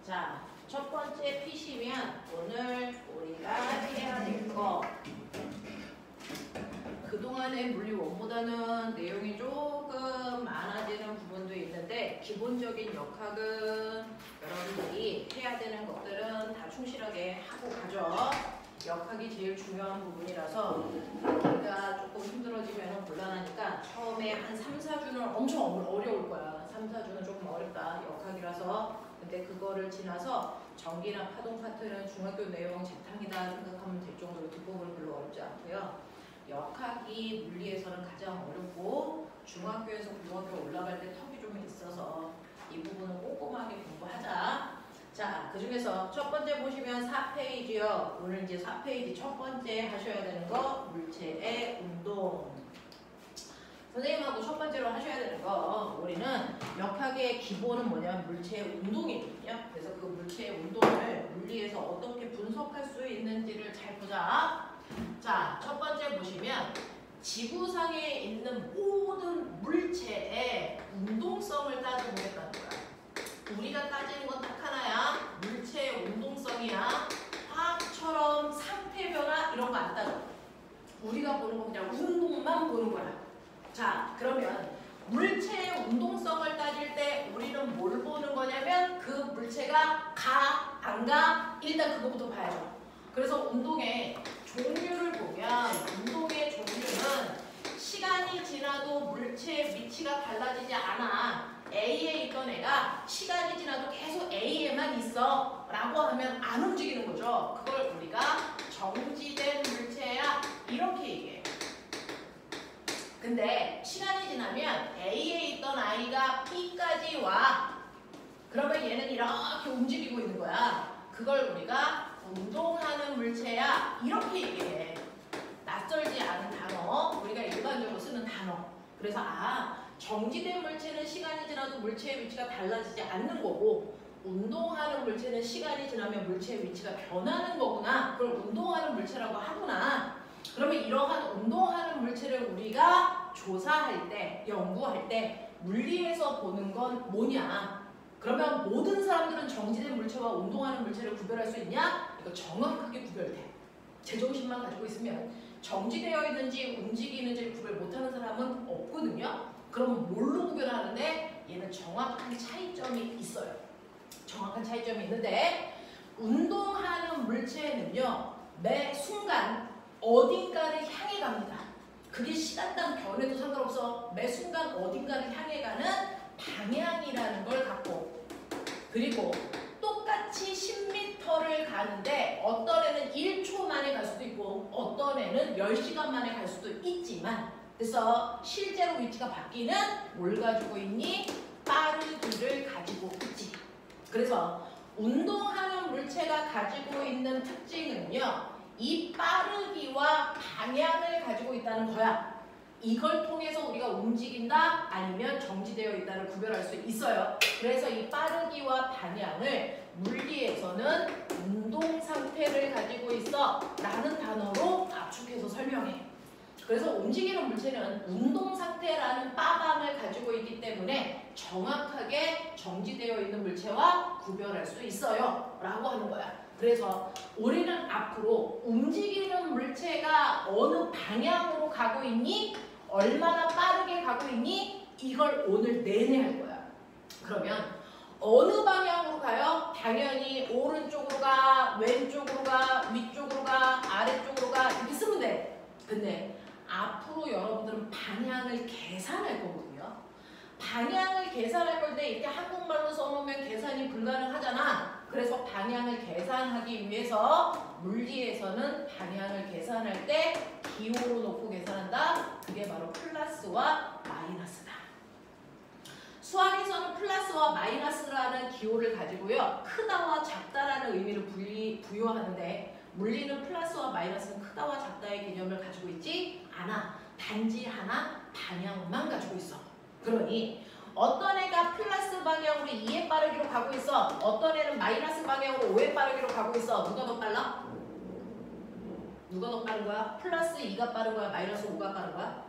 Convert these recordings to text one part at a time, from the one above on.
자, 첫 번째 PC면 오늘 우리가 해야 될 거. 그동안의 물리 원보다는 내용이 조금 많아지는 부분도 있는데 기본적인 역학은 여러분들이 해야 되는 것들은 다 충실하게 하고 가죠. 역학이 제일 중요한 부분이라서 우리가 조금 힘들어지면 곤란하니까 처음에 한 3, 4주는 엄청 어려울 거야. 3, 4주는 조금 어렵다. 역학이라서. 근데 그거를 지나서 전기나 파동 파트는 중학교 내용 재탕이다 생각하면 될 정도로 뒷부분 별로 어렵지 않고요. 역학이 물리에서는 가장 어렵고 중학교에서 고등학교 올라갈 때 턱이 좀 있어서 이 부분은 꼼꼼하게 공부하자. 자, 그 중에서 첫 번째 보시면 4페이지요. 오늘 이제 4페이지 첫 번째 하셔야 되는 거 물체의 운동. 선생님하고 첫 번째로 하셔야 되는 거 우리는 역학의 기본은 뭐냐면 물체의 운동이거든요. 그래서 그 물체의 운동을 물리에서 어떻게 분석할 수 있는지를 잘 보자. 자, 첫 번째 보시면 지구상에 있는 모든 물체의 운동성을 따져보겠다는 거야. 우리가 따지는 건 딱 하나야. 물체의 운동성이야. 화학처럼 상태 변화 이런 거 안 따져. 우리가 보는 건 그냥 운동만 보는 거야. 자, 그러면 물체의 운동성을 따질 때 우리는 뭘 보는 거냐면 그 물체가 가, 안 가? 일단 그거부터 봐야죠. 그래서 운동의 종류를 보면 운동의 종류는 시간이 지나도 물체의 위치가 달라지지 않아. A에 있던 애가 시간이 지나도 계속 A에만 있어 라고 하면 안 움직이는 거죠. 그걸 우리가 정지된 물체야 이렇게 얘기해. 근데 시간이 지나면 A에 있던 아이가 B까지 와. 그러면 얘는 이렇게 움직이고 있는 거야. 그걸 우리가 운동하는 물체야 이렇게 얘기해. 낯설지 않은 단어, 우리가 일반적으로 쓰는 단어. 그래서 정지된 물체는 시간이 지나도 물체의 위치가 달라지지 않는 거고 운동하는 물체는 시간이 지나면 물체의 위치가 변하는 거구나. 그걸 운동하는 물체라고 하구나. 그러면 이러한 운동하는 물체를 우리가 조사할 때, 연구할 때 물리에서 보는 건 뭐냐? 그러면 모든 사람들은 정지된 물체와 운동하는 물체를 구별할 수 있냐? 이거 정확하게 구별돼. 제정신만 가지고 있으면 정지되어 있는지 움직이는지를 구별 못하는 사람은 없거든요. 그럼 뭘로 구별하는데 얘는 정확한 차이점이 있어요. 정확한 차이점이 있는데 운동하는 물체는요. 매 순간 어딘가를 향해 갑니다. 그게 시간당 변해도 상관없어. 매 순간 어딘가를 향해 가는 방향이라는 걸 갖고 그리고 똑같이 10m를 가는데 어떤 애는 1초 만에 갈 수도 있고 어떤 애는 10시간 만에 갈 수도 있지만 그래서 실제로 위치가 바뀌는 뭘 가지고 있니? 빠르기를 가지고 있지. 그래서 운동하는 물체가 가지고 있는 특징은요. 이 빠르기와 방향을 가지고 있다는 거야. 이걸 통해서 우리가 움직인다 아니면 정지되어 있다를 구별할 수 있어요. 그래서 이 빠르기와 방향을 물리에서는 운동 상태를 가지고 있어 라는 단어로 압축해서 설명해. 그래서 움직이는 물체는 운동 상태라는 빠방을 가지고 있기 때문에 정확하게 정지되어 있는 물체와 구별할 수 있어요 라고 하는 거야. 그래서 우리는 앞으로 움직이는 물체가 어느 방향으로 가고 있니? 얼마나 빠르게 가고 있니? 이걸 오늘 내내 할 거야. 그러면 어느 방향으로 가요? 당연히 오른쪽으로 가, 왼쪽으로 가, 위쪽으로 가, 아래쪽으로 가 이렇게 쓰면 돼. 근데 앞으로 여러분들은 방향을 계산할 거거든요. 방향을 계산할 건데 이렇게 한국말로 써놓으면 계산이 불가능하잖아. 그래서 방향을 계산하기 위해서 물리에서는 방향을 계산할 때 기호로 놓고 계산한다. 그게 바로 플러스와 마이너스다. 수학에서는 플러스와 마이너스라는 기호를 가지고요. 크다와 작다라는 의미를 부여하는데 물리는 플러스와 마이너스는 크다와 작다의 개념을 가지고 있지 않아. 단지 하나 방향만 가지고 있어. 그러니 어떤 애가 플러스 방향으로 2의 빠르기로 가고 있어. 어떤 애는 마이너스 방향으로 5의 빠르기로 가고 있어. 누가 더 빨라? 누가 더 빠른 거야? 플러스 2가 빠른 거야? 마이너스 5가 빠른 거야?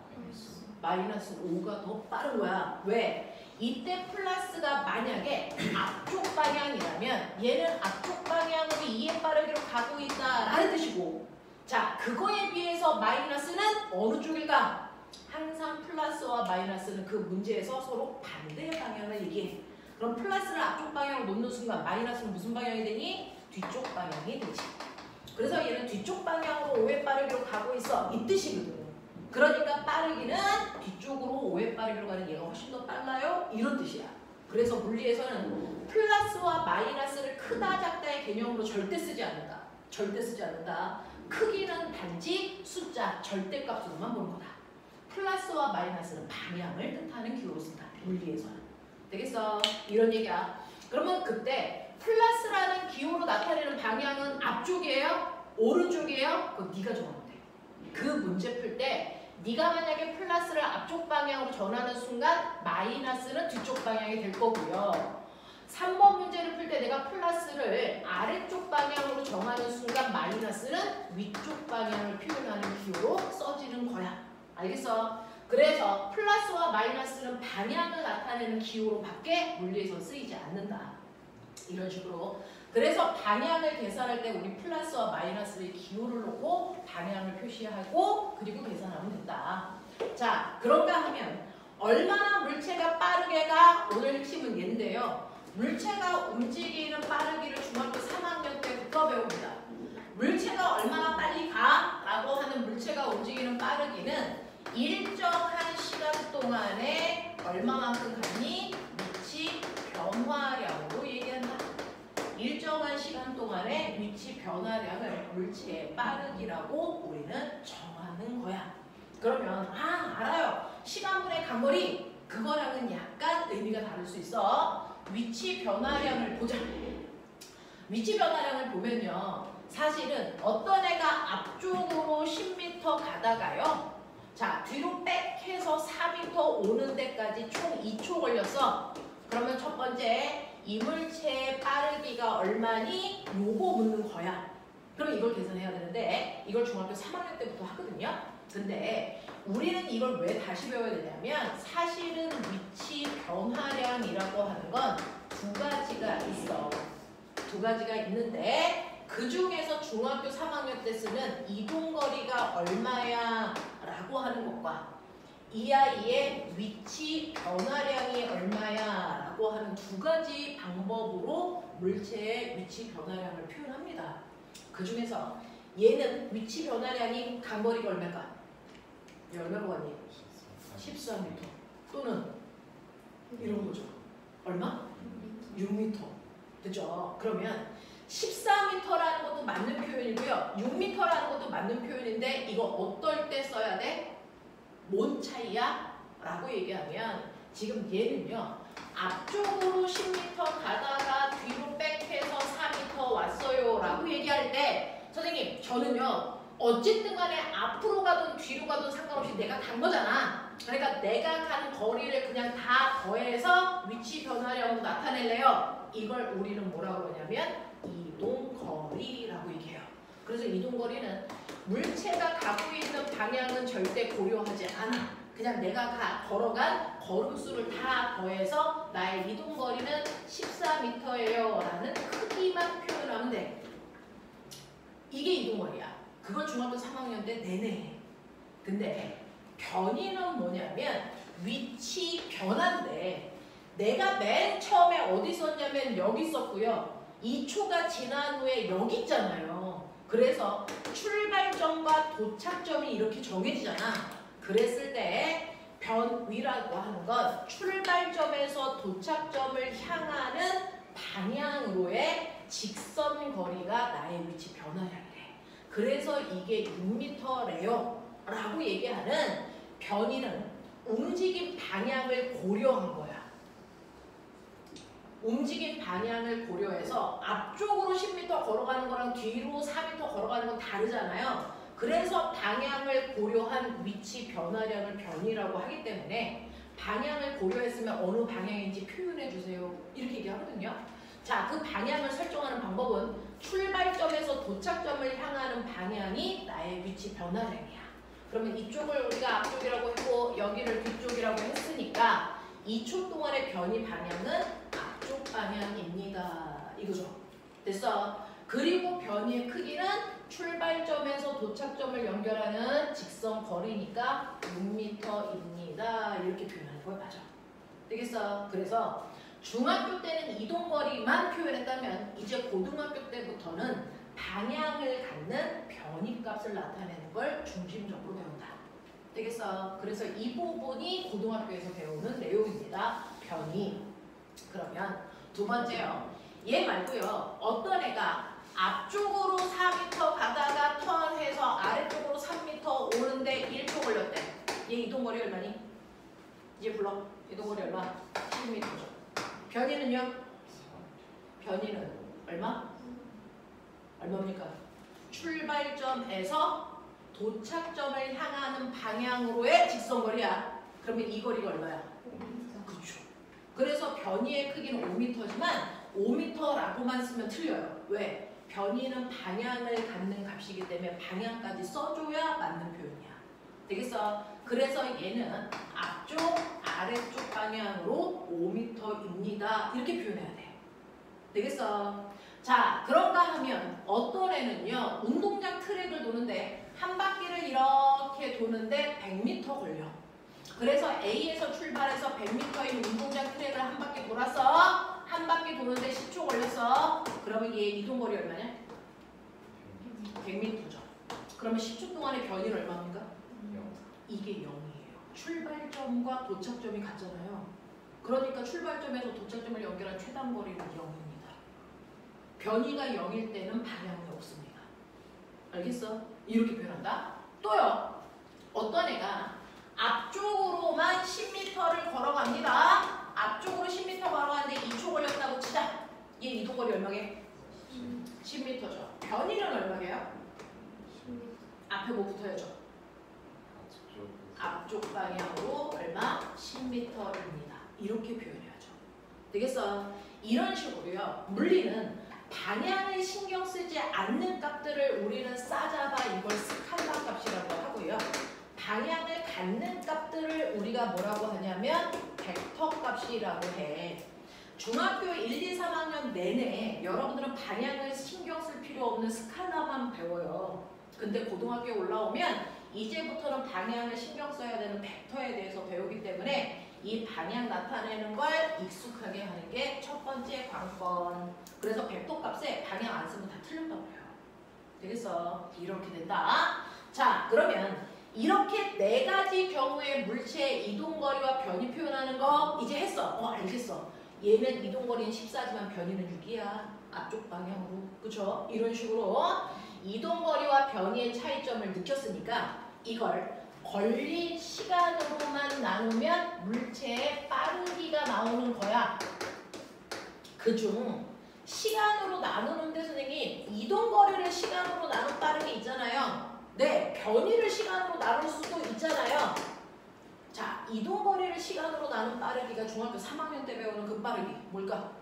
마이너스 5가 더 빠른 거야. 왜? 이때 플러스가 만약에 앞쪽 방향이라면 얘는 앞쪽 방향으로 2의 빠르기로 가고 있다라는 뜻이고, 자, 그거에 비해서 마이너스는 어느 쪽일까? 항상 플러스와 마이너스는 그 문제에서 서로 반대 방향을 얘기해. 그럼 플러스를 앞쪽 방향으로 놓는 순간 마이너스는 무슨 방향이 되니? 뒤쪽 방향이 되지. 그래서 얘는 뒤쪽 방향으로 5의 빠르기로 가고 있어. 이 뜻이거든. 그러니까 빠르기는 뒤쪽으로 5의 빠르기로 가는 얘가 훨씬 더 빨라요. 이런 뜻이야. 그래서 물리에서는 플러스와 마이너스를 크다 작다의 개념으로 절대 쓰지 않는다. 절대 쓰지 않는다. 크기는 단지 숫자, 절대값으로만 보는 거다. 플러스와 마이너스는 방향을 뜻하는 기호로 쓴다. 물리에서는. 되겠어? 이런 얘기야. 그러면 그때 플러스라는 기호로 나타내는 방향은 앞쪽이에요? 오른쪽이에요? 그거 네가 정하면 돼. 그 문제 풀 때 네가 만약에 플러스를 앞쪽 방향으로 전하는 순간 마이너스는 뒤쪽 방향이 될 거고요. 3번 문제를 풀 때 내가 플러스를 아래쪽 방향으로 정하는 순간 마이너스는 위쪽 방향을 표현하는 기호로 써지는 거야. 알겠어? 그래서 플러스와 마이너스는 방향을 나타내는 기호로 밖에 물리에서 쓰이지 않는다. 이런 식으로. 그래서 방향을 계산할 때 우리 플러스와 마이너스의 기호를 놓고 방향을 표시하고 그리고 계산하면 된다. 자, 그런가 하면 얼마나 물체가 빠르게 가? 오늘 핵심은 얘인데요. 물체가 움직이는 빠르기를 중학교 3학년 때부터 배웁니다. 물체가 얼마나 빨리 가? 라고 하는 물체가 움직이는 빠르기는 일정한 시간 동안에 얼마만큼 가니? 위치 변화량으로 얘기한다. 일정한 시간 동안의 위치 변화량을 물체의 빠르기라고 우리는 정하는 거야. 그러면 알아요. 시간분의 간거리 그거랑은 약간 의미가 다를 수 있어. 위치 변화량을 보자. 위치 변화량을 보면요. 사실은 어떤 애가 앞쪽으로 10m 가다가요. 자, 뒤로 백해서 4m 오는 데까지 총 2초 걸렸어. 그러면 첫 번째 이물체의 빠르기가 얼마니? 요거 묻는 거야. 그럼 이걸 계산해야 되는데 이걸 중학교 3학년 때부터 하거든요. 근데 우리는 이걸 왜 다시 배워야 되냐면 사실은 위치 변화량이라고 하는 건 두 가지가 있어. 두 가지가 있는데 그 중에서 중학교 3학년 때 쓰는 이동거리가 얼마야 라고 하는 것과 이 아이의 위치 변화량이 얼마야 라고 하는 두 가지 방법으로 물체의 위치 변화량을 표현합니다. 그 중에서 얘는 위치 변화량이 간거리가 얼마일까? 얼마로 가니? 14m 또는 이런 거죠. 얼마? 6m. 그죠? 그러면 14m라는 것도 맞는 표현이고요. 6m라는 것도 맞는 표현인데 이거 어떨 때 써야 돼? 뭔 차이야? 라고 얘기하면 지금 얘는요. 앞쪽으로 10m 가다가 뒤로 백해서 4m 왔어요 라고 얘기할 때 선생님 저는요. 어쨌든 간에 앞으로 가든 뒤로 가든 상관없이 내가 간 거잖아. 그러니까 내가 가는 거리를 그냥 다 더해서 위치 변화량으로 나타낼래요. 이걸 우리는 뭐라고 하냐면 이동거리라고 얘기해요. 그래서 이동거리는 물체가 가고 있는 방향은 절대 고려하지 않아. 그냥 내가 걸어간 걸음수를 다 더해서 나의 이동거리는 14m예요 라는 크기만 표현하면 돼. 이게 이동거리야. 그걸 중학교 3학년 때 내내 해. 근데 변이는 뭐냐면 위치 변화인데 내가 맨 처음에 어디 있었냐면 여기 있었고요. 2초가 지난 후에 여기 있잖아요. 그래서 출발점과 도착점이 이렇게 정해지잖아. 그랬을 때 변위라고 하는 건 출발점에서 도착점을 향하는 방향으로의 직선 거리가 나의 위치 변화량이래. 그래서 이게 6m래요 라고 얘기하는 변이는 움직임 방향을 고려한 거야. 움직임 방향을 고려해서 앞쪽으로 10m 걸어가는 거랑 뒤로 4m 걸어가는 건 다르잖아요. 그래서 방향을 고려한 위치 변화량을 변이라고 하기 때문에 방향을 고려했으면 어느 방향인지 표현해 주세요. 이렇게 얘기하거든요. 자, 그 방향을 설정하는 방법은 출발점에서 도착점을 향하는 방향이 나의 위치 변화량이야. 그러면 이쪽을 우리가 앞쪽이라고 했고 여기를 뒤쪽이라고 했으니까 2초 동안의 변이 방향은 앞쪽 방향입니다. 이거죠. 됐어. 그리고 변이의 크기는 출발점에서 도착점을 연결하는 직선 거리니까 6m입니다. 이렇게 표현하는 거야. 맞아. 되겠어? 그래서 중학교 때는 이동거리만 표현했다면 이제 고등학교 때부터는 방향을 갖는 변이값을 나타내는 걸 중심적으로 배운다. 되겠어? 그래서 이 부분이 고등학교에서 배우는 내용입니다. 변이. 그러면 두 번째요. 얘 말고요. 어떤 애가 앞쪽으로 4m 가다가 턴해서 아래쪽으로 3m 오는데 1초 걸렸대. 얘 이동거리 얼마니? 이제 불러. 이동거리 얼마? 10m죠. 변이는요? 변이는 얼마? 얼마입니까? 출발점에서 도착점을 향하는 방향으로의 직선거리야. 그러면 이 거리가 얼마야? 5m. 그렇죠. 그래서 변이의 크기는 5m지만 5m라고만 쓰면 틀려요. 왜? 변이는 방향을 갖는 값이기 때문에 방향까지 써줘야 맞는 표현이야. 되겠어? 그래서 얘는 앞쪽, 아래쪽 방향으로 5m입니다. 이렇게 표현해야 돼. 되겠어? 자, 그런가 하면 어떤 애는요. 운동장 트랙을 도는데 한 바퀴를 이렇게 도는데 100m 걸려. 그래서 A에서 출발해서 100m인 운동장 트랙을 한 바퀴 돌았어. 한 바퀴 도는데 10초 걸렸어. 그러면 얘 이동거리 얼마냐? 100m죠. 그러면 10초 동안의 변이는 얼마입니까? 0. 이게 0이에요. 출발점과 도착점이 같잖아요. 그러니까 출발점에서 도착점을 연결한 최단거리는 0입니다. 변이가 0일 때는 방향이 없습니다. 알겠어? 이렇게 표현한다. 또요. 어떤 애가 앞쪽으로만 10m를 걸어갑니다. 앞쪽으로 10m 걸어가는데 2초 걸렸다고 치자. 얘 이동거리 얼마게? 10m죠. 변이는 얼마게요? 10m. 앞에 뭐 붙어야죠? 앞쪽 방향으로 얼마? 10m입니다. 이렇게 표현해야죠. 되겠어? 이런 식으로요. 물리는 방향을 신경 쓰지 않는 값들을 우리는 싸잡아 이걸 스칼라 값이라고 하고요. 방향을 갖는 값들을 우리가 뭐라고 하냐면 벡터 값이라고 해. 중학교 1, 2, 3학년 내내 여러분들은 방향을 신경 쓸 필요 없는 스칼라만 배워요. 근데 고등학교에 올라오면 이제부터는 방향을 신경 써야 되는 벡터에 대해서 배우기 때문에 이 방향 나타내는 걸 익숙하게 하는 게 첫 번째 관건. 그래서 벡터 값에 방향 안 쓰면 다 틀린다고 해요. 되겠어? 이렇게 된다. 자, 그러면 이렇게 네 가지 경우의 물체의 이동거리와 변이 표현하는 거 이제 했어. 알겠어. 얘는 이동거리는 14지만 변이는 6이야. 앞쪽 방향으로. 그쵸? 이런 식으로 이동거리와 변이의 차이점을 느꼈으니까 이걸 걸린 시간으로만 나누면 물체의 빠르기가 나오는 거야. 그중 시간으로 나누는데 선생님 이동거리를 시간으로 나눈 빠르기 있잖아요. 네, 변이를 시간으로 나눌 수도 있잖아요. 자, 이동거리를 시간으로 나눈 빠르기가 중학교 3학년 때 배우는 그 빠르기 뭘까?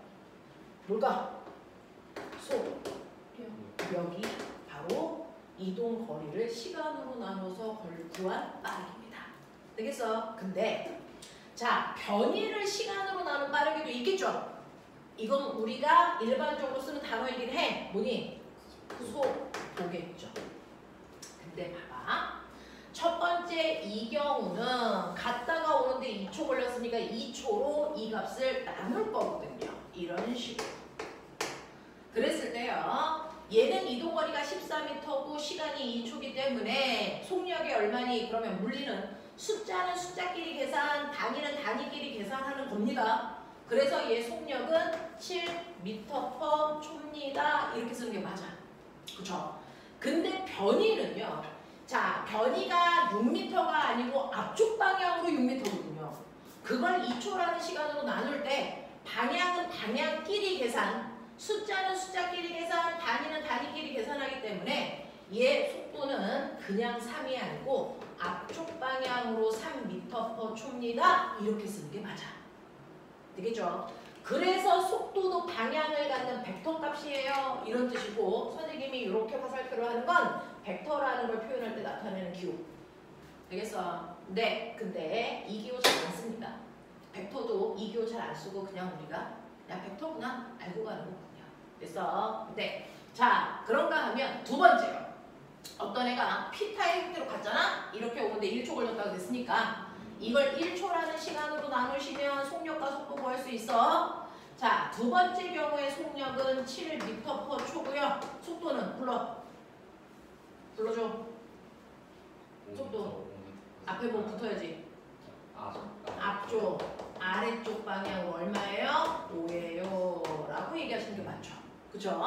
여기 바로 이동거리를 시간으로 나눠서 구한 빠르기입니다. 되겠어? 근데 자, 변이를 시간으로 나눈 빠르기도 있겠죠? 이건 우리가 일반적으로 쓰는 단어이긴 해. 뭐니? 속도겠죠. 근데 봐봐. 첫 번째 이 경우는 갔다가 오는데 2초 걸렸으니까 2초로 이 값을 나눌 거거든요. 이런 식으로. 그랬을 때요. 얘는 이동거리가 14m고 시간이 2초기 때문에 속력이 얼마니? 그러면 물리는 숫자는 숫자끼리 계산, 단위는 단위끼리 계산하는 겁니다. 그래서 얘 속력은 7m/초입니다. 이렇게 쓰는 게 맞아. 그쵸? 근데 변이는요. 자, 변이가 6m가 아니고 앞쪽 방향으로 6m거든요. 그걸 2초라는 시간으로 나눌 때 방향은 방향끼리 계산, 숫자는 숫자끼리 계산, 단위는 단위끼리 계산하기 때문에 얘 속도는 그냥 3이 아니고 앞쪽 방향으로 3m/초입니다. 이렇게 쓰는 게 맞아. 되겠죠? 그래서 속도도 방향을 갖는 벡터 값이에요. 이런 뜻이고 선생님이 이렇게 화살표를 하는 건 벡터라는 걸 표현할 때 나타내는 기호. 되겠어? 네, 근데 이 기호 잘 안 씁니다. 벡터도 이교 잘 안 쓰고 그냥 우리가 그냥 벡터구나 알고 가는 거군요. 됐어? 네. 자, 그런가 하면 두 번째요. 어떤 애가 피타의 형태로 갔잖아? 이렇게 오는데 1초 걸렸다고 됐으니까 이걸 1초라는 시간으로 나누시면 속력과 속도 구할 수 있어. 자, 두 번째 경우의 속력은 7m/초고요. 속도는 불러줘. 속도 앞에 뭐 붙어야지. 앞쪽, 아래쪽 방향으로 얼마예요? 5예요 라고 얘기하시는 게 맞죠. 그죠?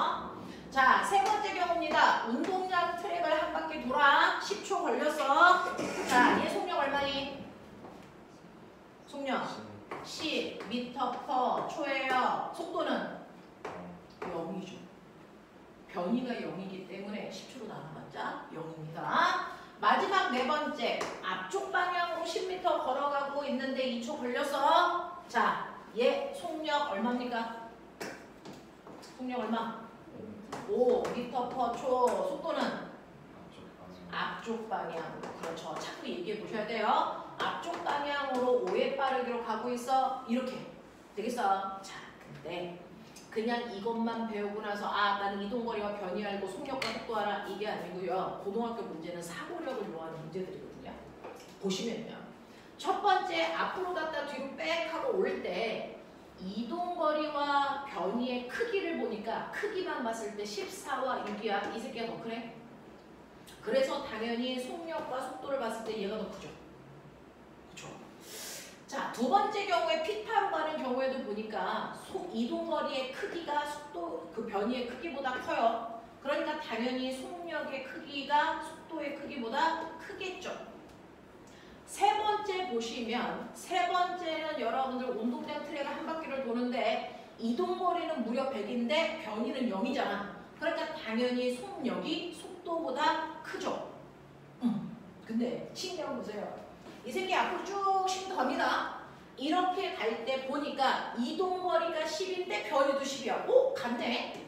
자, 세 번째 경우입니다. 운동장 트랙을 한 바퀴 돌아 10초 걸렸어. 자, 얘 속력 얼마니? 속력 10m/초예요. 속도는 0이죠. 변이가 0이기 때문에 10초로 나눠봤자 0입니다. 마지막 네 번째, 앞쪽 방향으로 10m 걸어가고 있는데 2초 걸렸어. 자, 얘 속력 얼마입니까? 속력 얼마? 5m/초. 속도는? 앞쪽 방향으로. 그렇죠. 자꾸 얘기해 보셔야 돼요. 앞쪽 방향으로 5의 빠르기로 가고 있어. 이렇게 되겠어. 자, 근데 그냥 이것만 배우고 나서 아, 나는 이동거리와 변이 알고 속력과 속도 알아. 이게 아니고요. 고등학교 문제는 사고력을 요하는 문제들이거든요. 보시면요. 첫 번째, 앞으로 갔다 뒤로 빽 하고 올 때 이동거리와 변이의 크기를 보니까 크기만 봤을 때 14와 6이야. 이 새끼가 더 크네. 그래서 당연히 속력과 속도를 봤을 때 얘가 더 크죠. 그렇죠. 자, 두 번째 경우에 피타로 가는 경우에도 보니까 이동거리의 크기가 속도 그 변이의 크기보다 커요. 그러니까 당연히 속력의 크기가 속도의 크기보다 크겠죠. 세 번째 보시면 세 번째는 여러분들 운동장 트랙을 한 바퀴를 도는데 이동거리는 무려 100인데 변이는 0이잖아. 그러니까 당연히 속력이 속도보다 크죠. 근데 신경 보세요. 이 새끼 앞으로 쭉 10m 갑니다. 이렇게 갈 때 보니까 이동거리가 10인데 변이도 10이야. 오? 같네.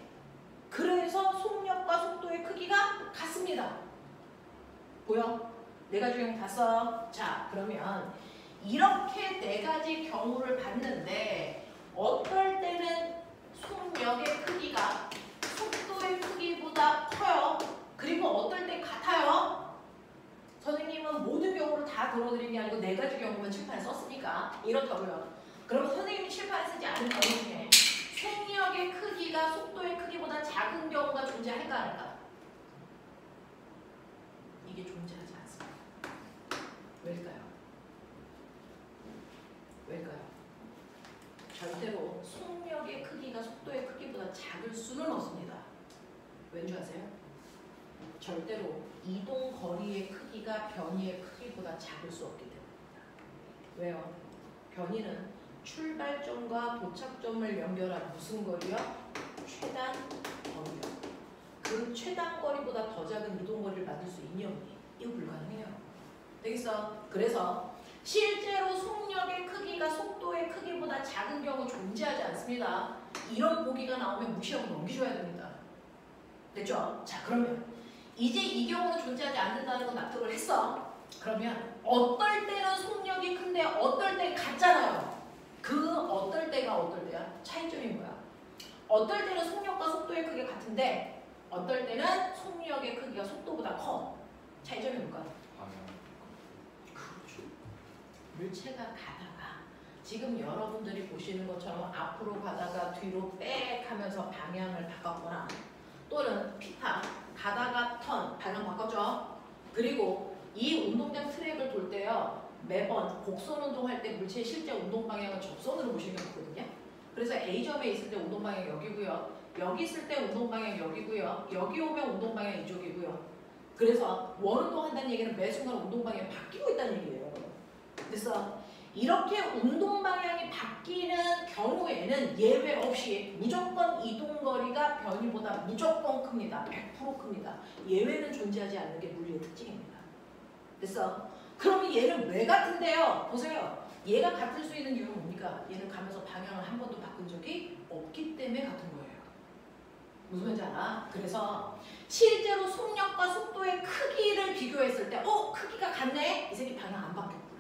그래서 속력과 속도의 크기가 같습니다. 보여? 네 가지 경우 봤어. 자, 그러면 이렇게 네 가지 경우를 봤는데 어떨 때는 속력의 크기가 속도의 크기보다 커요. 그리고 어떨 때 같아요. 선생님은 모든 경우를 다 들어드린 게 아니고 네 가지 경우만 칠판에 썼으니까 이렇다고요. 그러면 선생님이 칠판에 쓰지 않은 경우 중에 속력의 크기가 속도의 크기보다 작은 경우가 존재할까 안 할까? 이게 존재하지 않습니다. 왜일까요? 왜일까요? 절대로 속력의 크기가 속도의 크기보다 작을 수는 없습니다. 왠지 아세요? 절대로 이동 거리의 크기가 변이의 크기보다 작을 수 없기 때문입니다. 왜요? 변이는 출발점과 도착점을 연결한 무슨 거리요? 최단 거리요. 그 최단 거리보다 더 작은 이동 거리를 만들 수 있니 없니? 이거 불가능해요. 되겠어? 그래서 실제로 속력의 크기가 속도의 크기보다 작은 경우 존재하지 않습니다. 이런 보기가 나오면 무시하고 넘기셔야 됩니다. 됐죠? 자, 그러면 이제 이 경우는 존재하지 않는다는 건 납득을 했어. 그러면 어떨 때는 속력이 큰데 어떨 때 같잖아요. 그 어떨 때가 어떨 때야? 차이점이 뭐야? 어떨 때는 속력과 속도의 크기가 같은데 어떨 때는 속력의 크기가 속도보다 커. 차이점이 뭘까? 그렇죠. 물체가 가다가 지금 여러분들이 보시는 것처럼 앞으로 가다가 뒤로 빽 하면서 방향을 바꿨거나 또는 피타 가다가 턴 방향 바꿨죠. 그리고 이 운동장 트랙을 돌 때요. 매번 곡선 운동할 때 물체의 실제 운동 방향은 접선으로 보시면 되거든요. 그래서 A점에 있을 때 운동 방향 여기고요. 여기 있을 때 운동 방향 여기고요. 여기 오면 운동 방향 이쪽이고요. 그래서 원운동 한다는 얘기는 매 순간 운동 방향이 바뀌고 있다는 얘기예요. 그래서 이렇게 운동 방향이 바뀌는 경우에는 예외 없이 무조건 이동거리가 변이보다 무조건 큽니다. 100% 큽니다. 예외는 존재하지 않는 게 물리의 특징입니다. 됐어? 그러면 얘는 왜 같은데요? 보세요. 얘가 같을 수 있는 이유는 뭡니까? 얘는 가면서 방향을 한 번도 바꾼 적이 없기 때문에 같은 거예요. 무슨 말인지 알아? 그래서 실제로 속력과 속도의 크기를 비교했을 때 크기가 같네? 이 새끼 방향 안 바뀌었구나.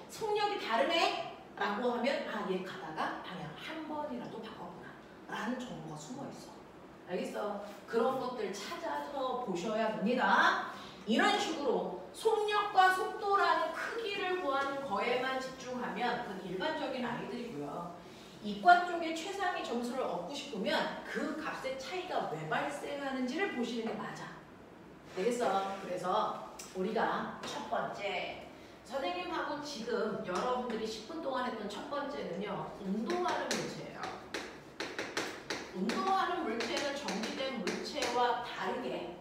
속력이 다르네? 라고 하면 아, 얘 가다가 방향 한 번이라도 바꿨구나 라는 정보가 숨어있어. 알겠어? 그런 것들 찾아서 보셔야 됩니다. 이런 식으로 속력과 속도라는 크기를 구하는 거에만 집중하면 그건 일반적인 아이들이고요. 이과 쪽에 최상위 점수를 얻고 싶으면 그 값의 차이가 왜 발생하는지를 보시는 게 맞아. 되겠어? 그래서 우리가 첫 번째 선생님하고 지금 여러분들이 10분 동안 했던 첫 번째는요. 운동하는 물체예요. 운동하는 물체는 정지된 물체와 다르게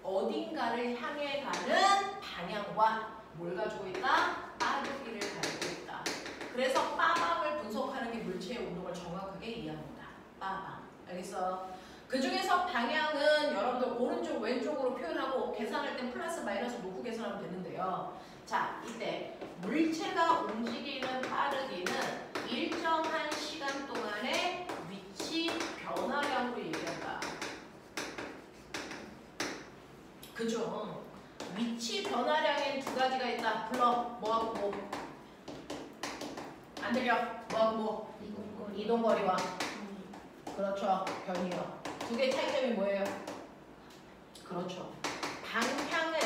어딘가를 향해 가는 방향과 뭘 가지고 있다? 빠르기를 가지고 있다. 그래서 빠방을 분석하는 게 물체의 운동을 정확하게 이해합니다. 빠방. 알겠어? 그 중에서 방향은 여러분들 오른쪽 왼쪽으로 표현하고 계산할 땐 플러스 마이너스 놓고 계산하면 되는데요. 자, 이때 물체가 움직이는 빠르기는 일정한 시간 동안의 위치 변화량으로 얘기한다. 그죠? 위치 변화량엔 두 가지가 있다. 불러. 뭐하고 뭐? 안 들려? 뭐하고 뭐? 이동거리와 그렇죠. 변이요. 두 개 차이점이 뭐예요? 그렇죠. 방향을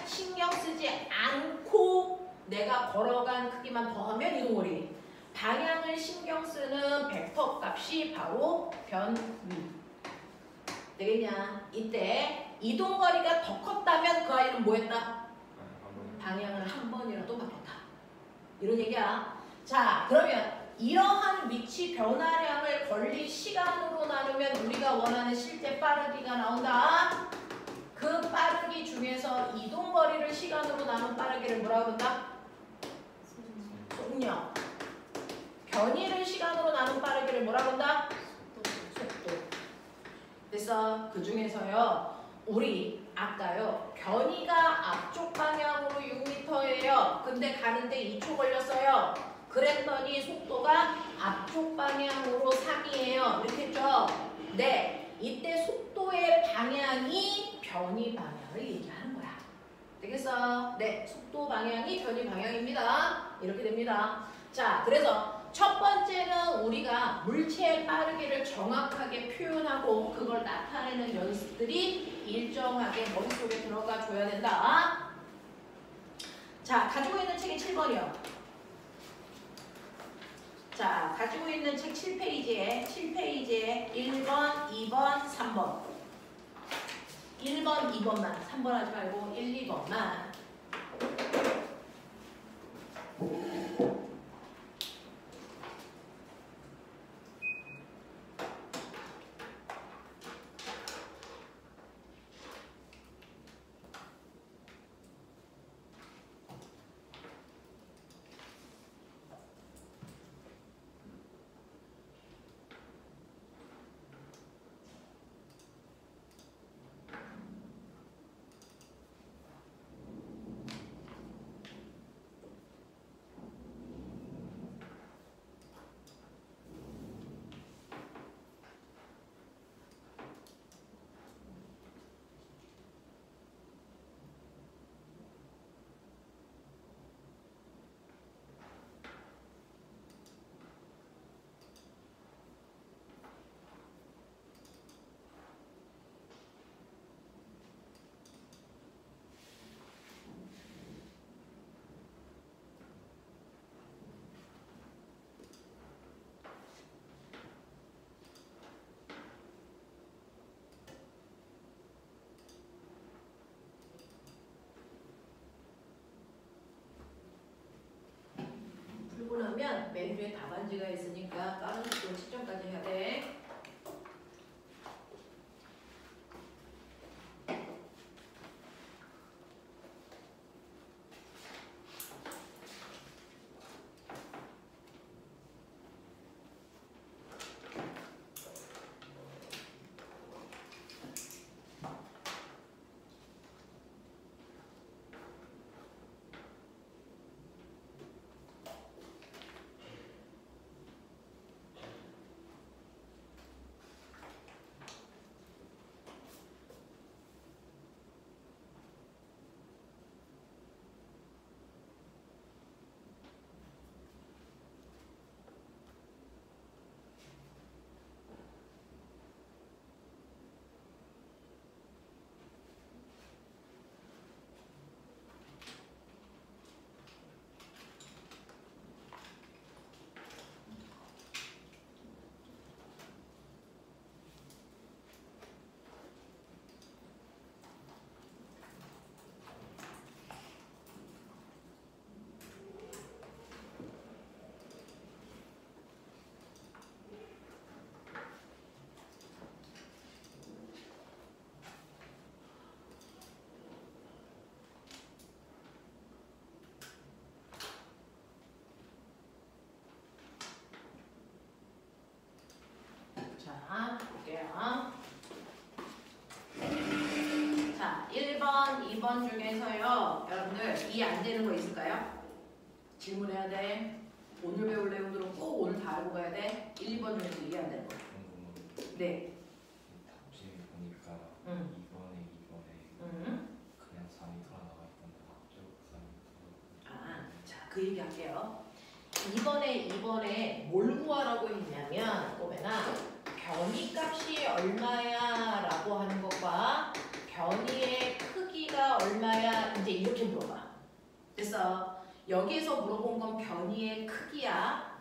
신경 쓰지 않고 내가 걸어간 크기만 더하면 이동거리. 방향을 신경 쓰는 벡터 값이 바로 변위. 되겠냐? 이때 이동거리가 더 컸다면 그 아이는 뭐 했다? 방향을 한 번이라도 바꿨다. 이런 얘기야. 자, 그러면 이러한 위치 변화량을 걸리 시간으로 나누면 우리가 원하는 실제 빠르기가 나온다. 그 빠르기 중에서 이동거리를 시간으로 나눈 빠르기를 뭐라고 그런다? 속력. 변이를 시간으로 나눈 빠르기를 뭐라고 한다? 속도. 그래서 그 중에서요. 우리 아까요. 변이가 앞쪽 방향으로 6m예요. 근데 가는데 2초 걸렸어요. 그랬더니 속도가 앞쪽 방향으로 3이에요. 이렇게 했죠? 네. 이때 속도의 방향이 변이 방향을 얘기하는 거야. 되겠어? 네. 속도 방향이 변이 방향입니다. 이렇게 됩니다. 자, 그래서 첫 번째는 우리가 물체의 빠르기를 정확하게 표현하고 그걸 나타내는 연습들이 일정하게 머릿속에 들어가 줘야 된다. 자, 가지고 있는 책이 7번이요. 자, 가지고 있는 책 7페이지에 1번, 2번, 3번. 1번, 2번만. 3번 하지 말고 1, 2번만. 풀고 나면 맨 위에 답안지가 있으니까 다른 식으로 측정까지 해야 돼. 4번 중에서요. 여러분들 이해 안 되는 거 있을까요? 질문해야 돼. 오늘 배울 내용들은 꼭 오늘 다 알고 가야 돼. 1, 2번 중에서 이해 안 되는 거. 네. 답지 보니까 응. 2번에 응. 그냥 4m가 나와 있던데 앞쪽 4m. 아, 자, 그 얘기 할게요. 2번에 뭘 구하라고 했냐면 꼬매나 변이값이 얼마야 라고 하는 것과 변이의 크기가 얼마야 이제 이렇게 물어봐. 그래서 여기에서 물어본 건 변이의 크기야.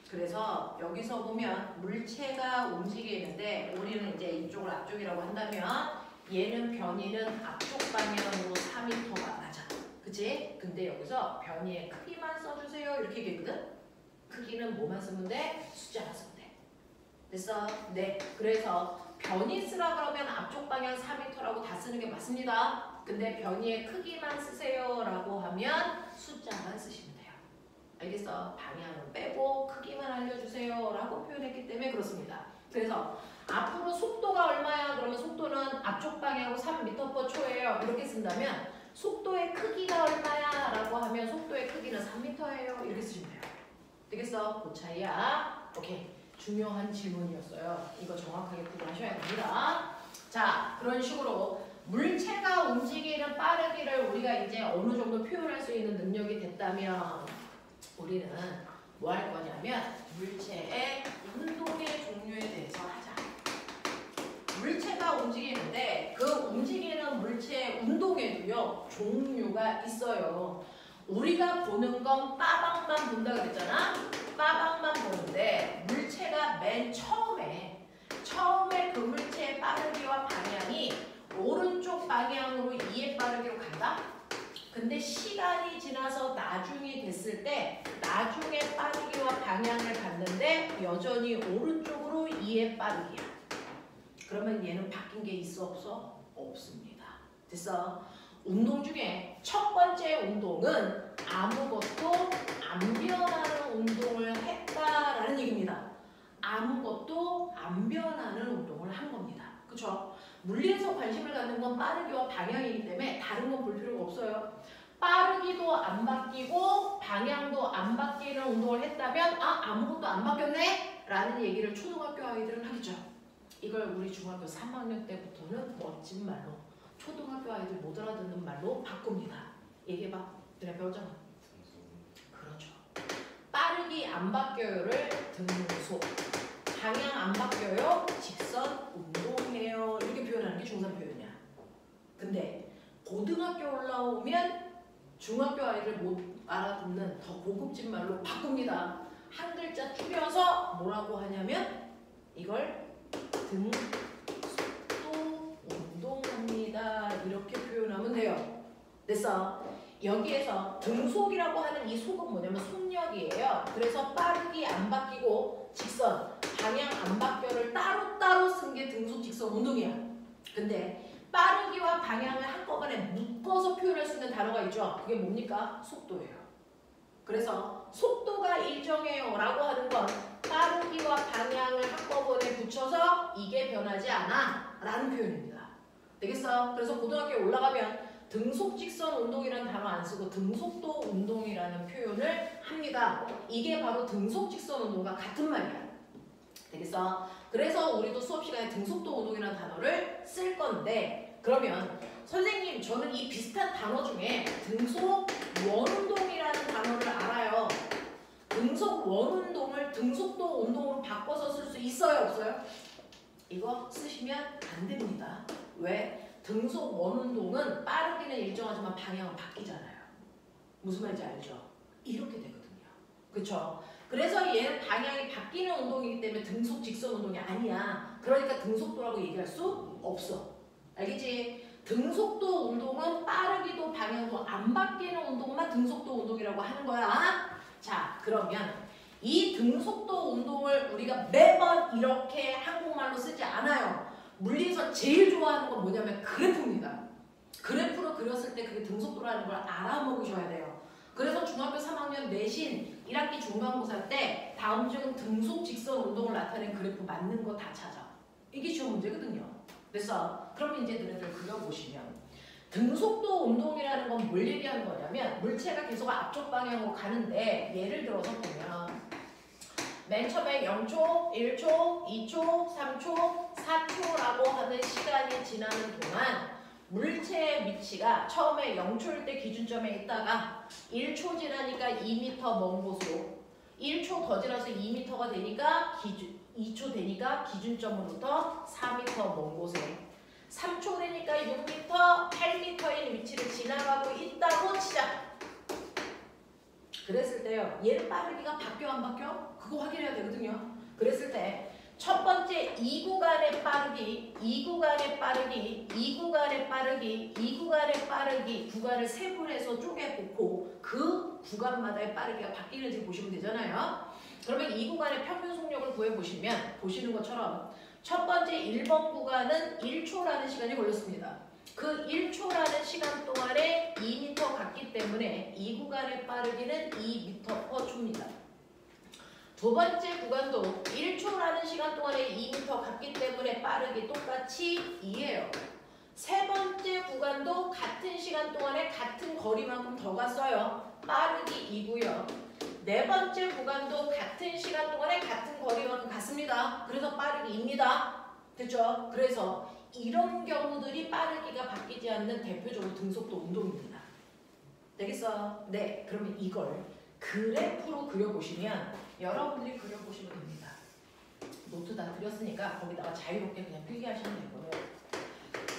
그래서 여기서 보면 물체가 움직이는데 우리는 이제 이쪽을 앞쪽이라고 한다면 얘는 변이는 앞쪽 방향으로 4m가 맞아. 그치? 근데 여기서 변이의 크기만 써주세요 이렇게 얘기했거든? 크기는 뭐만 쓰면 돼? 숫자만 쓰면 돼. 됐어? 네. 그래서 변이 쓰라 그러면 앞쪽 방향 4m라고 다 쓰는 게 맞습니다. 근데 변이의 크기만 쓰세요 라고 하면 숫자만 쓰시면 돼요. 알겠어? 방향은 빼고 크기만 알려주세요 라고 표현했기 때문에 그렇습니다. 그래서 앞으로 속도가 얼마야? 그러면 속도는 앞쪽 방향으로 3m/초예요. 이렇게 쓴다면 속도의 크기가 얼마야? 라고 하면 속도의 크기는 3m예요. 이렇게 쓰시면 돼요. 되겠어? 그 차이야. 오케이. 중요한 질문이었어요. 이거 정확하게 구분하셔야 됩니다. 자, 그런 식으로 물체가 움직이는 빠르기를 우리가 이제 어느 정도 표현할 수 있는 능력이 됐다면 우리는 뭐 할 거냐면 물체의 운동의 종류에 대해서 하자. 물체가 움직이는데 그 움직이는 물체의 운동에도요 종류가 있어요. 우리가 보는 건 빠방만 본다 그랬잖아. 빠방만 보는데 물체가 맨 처음에 그 물체의 빠르기와 방향이 오른쪽 방향으로 2의 빠르기로 간다. 근데 시간이 지나서 나중이 됐을 때 나중에 빠르기와 방향을 갖는데 여전히 오른쪽으로 2의 빠르기야. 그러면 얘는 바뀐 게 있어 없어? 없습니다. 됐어? 운동 중에 첫 번째 운동은 아무것도 안 변하는 운동을 했다라는 얘기입니다. 아무것도 안 변하는 운동을 한 겁니다. 그렇죠? 물리에서 관심을 갖는 건 빠르기와 방향이기 때문에 다른 건 볼 필요가 없어요. 빠르기도 안 바뀌고 방향도 안 바뀌는 운동을 했다면 아무것도 안 바뀌었네? 라는 얘기를 초등학교 아이들은 하겠죠. 이걸 우리 중학교 3학년 때부터는 멋진 말로 초등학교 아이들 못 알아듣는 말로 바꿉니다. 얘기해봐. 그래 배웠잖아. 그렇죠. 빠르기 안 바뀌어요를 등속. 방향 안 바뀌어요. 직선 운동해요. 이렇게 표현하는 게 중3 표현이야. 근데 고등학교 올라오면 중학교 아이들 못 알아듣는 더 고급진 말로 바꿉니다. 한 글자 줄여서 뭐라고 하냐면 이걸 등속도 운동합니다. 이렇게 표현하면 돼요. 됐어? 여기에서 등속이라고 하는 이 속은 뭐냐면 속력이에요. 그래서 빠르기 안 바뀌고 직선, 방향 안 바뀌어를 따로따로 쓴 게 등속 직선 운동이야. 근데 빠르기와 방향을 한꺼번에 묶어서 표현할 수 있는 단어가 있죠. 그게 뭡니까? 속도예요. 그래서 속도가 일정해요 라고 하는 건 빠르기와 방향을 한꺼번에 붙여서 이게 변하지 않아 라는 표현입니다. 되겠어? 그래서 고등학교에 올라가면 등속 직선 운동이라는 단어 안 쓰고 등속도 운동이라는 표현을 합니다. 이게 바로 등속 직선 운동과 같은 말이야. 되겠어? 그래서 우리도 수업 시간에 등속도 운동이라는 단어를 쓸 건데 그러면 선생님 저는 이 비슷한 단어 중에 등속 원운동이라는 단어를 알아요. 등속 원운동을 등속도 운동으로 바꿔서 쓸 수 있어요 없어요? 이거 쓰시면 안 됩니다. 왜? 등속 원운동은 빠르기는 일정하지만 방향은 바뀌잖아요. 무슨 말인지 알죠? 이렇게 되거든요. 그렇죠? 그래서 얘는 방향이 바뀌는 운동이기 때문에 등속 직선 운동이 아니야. 그러니까 등속도라고 얘기할 수 없어. 알겠지? 등속도 운동은 빠르기도 방향도 안 바뀌는 운동만 등속도 운동이라고 하는 거야. 자, 그러면 이 등속도 운동을 우리가 매번 이렇게 한국말로 쓰지 않아요. 물리에서 제일 좋아하는 건 뭐냐면 그래프입니다. 그래프로 그렸을 때 그게 등속도라는 걸 알아먹으셔야 돼요. 그래서 중학교 3학년 내신 1학기 중간고사 때 다음 중 등속 직선 운동을 나타낸 그래프 맞는 거 다 찾아. 이게 시험 문제거든요. 그래서 그럼 이제 너네들 그려보시면 등속도 운동이라는 건 뭘 얘기하는 거냐면 물체가 계속 앞쪽 방향으로 가는데 예를 들어서 보면 맨 처음에 0초, 1초, 2초, 3초, 4초라고 하는 시간이 지나는 동안 물체의 위치가 처음에 0초일 때 기준점에 있다가 1초 지나니까 2m 먼 곳으로 1초 더 지나서 2m가 되니까 2초 되니까 기준점으로부터 4m 먼 곳에 3초 되니까 6m, 8m인 위치를 지나가고 있다고 치자. 그랬을 때요. 얘는 빠르기가 바뀌어 안 바뀌어? 그거 확인해야 되거든요. 그랬을 때 첫 번째 이 구간의 빠르기, 이 구간의 빠르기, 이 구간의 빠르기, 이 구간의 빠르기 구간을 세분해서 쪼개놓고 그 구간마다의 빠르기가 바뀌는지 보시면 되잖아요. 그러면 이 구간의 평균 속력을 구해보시면 보시는 것처럼 첫 번째 1번 구간은 1초라는 시간이 걸렸습니다. 그 1초라는 시간 동안에 2m 갔기 때문에 이 구간의 빠르기는 2m/초입니다. 두 번째 구간도 1초라는 시간 동안에 2m 갔기 때문에 빠르기 똑같이 2예요. 세 번째 구간도 같은 시간 동안에 같은 거리만큼 더 갔어요. 빠르기 2고요. 네 번째 구간도 같은 시간 동안에 같은 거리만큼 갔습니다. 그래서 빠르기 2입니다. 됐죠? 그래서 이런 경우들이 빠르기가 바뀌지 않는 대표적으로 등속도 운동입니다. 되겠어? 네, 그러면 이걸 그래프로 그려보시면 여러분들이 그려보시면 됩니다. 노트 다 드렸으니까 거기다가 자유롭게 그냥 필기하시면 되고요.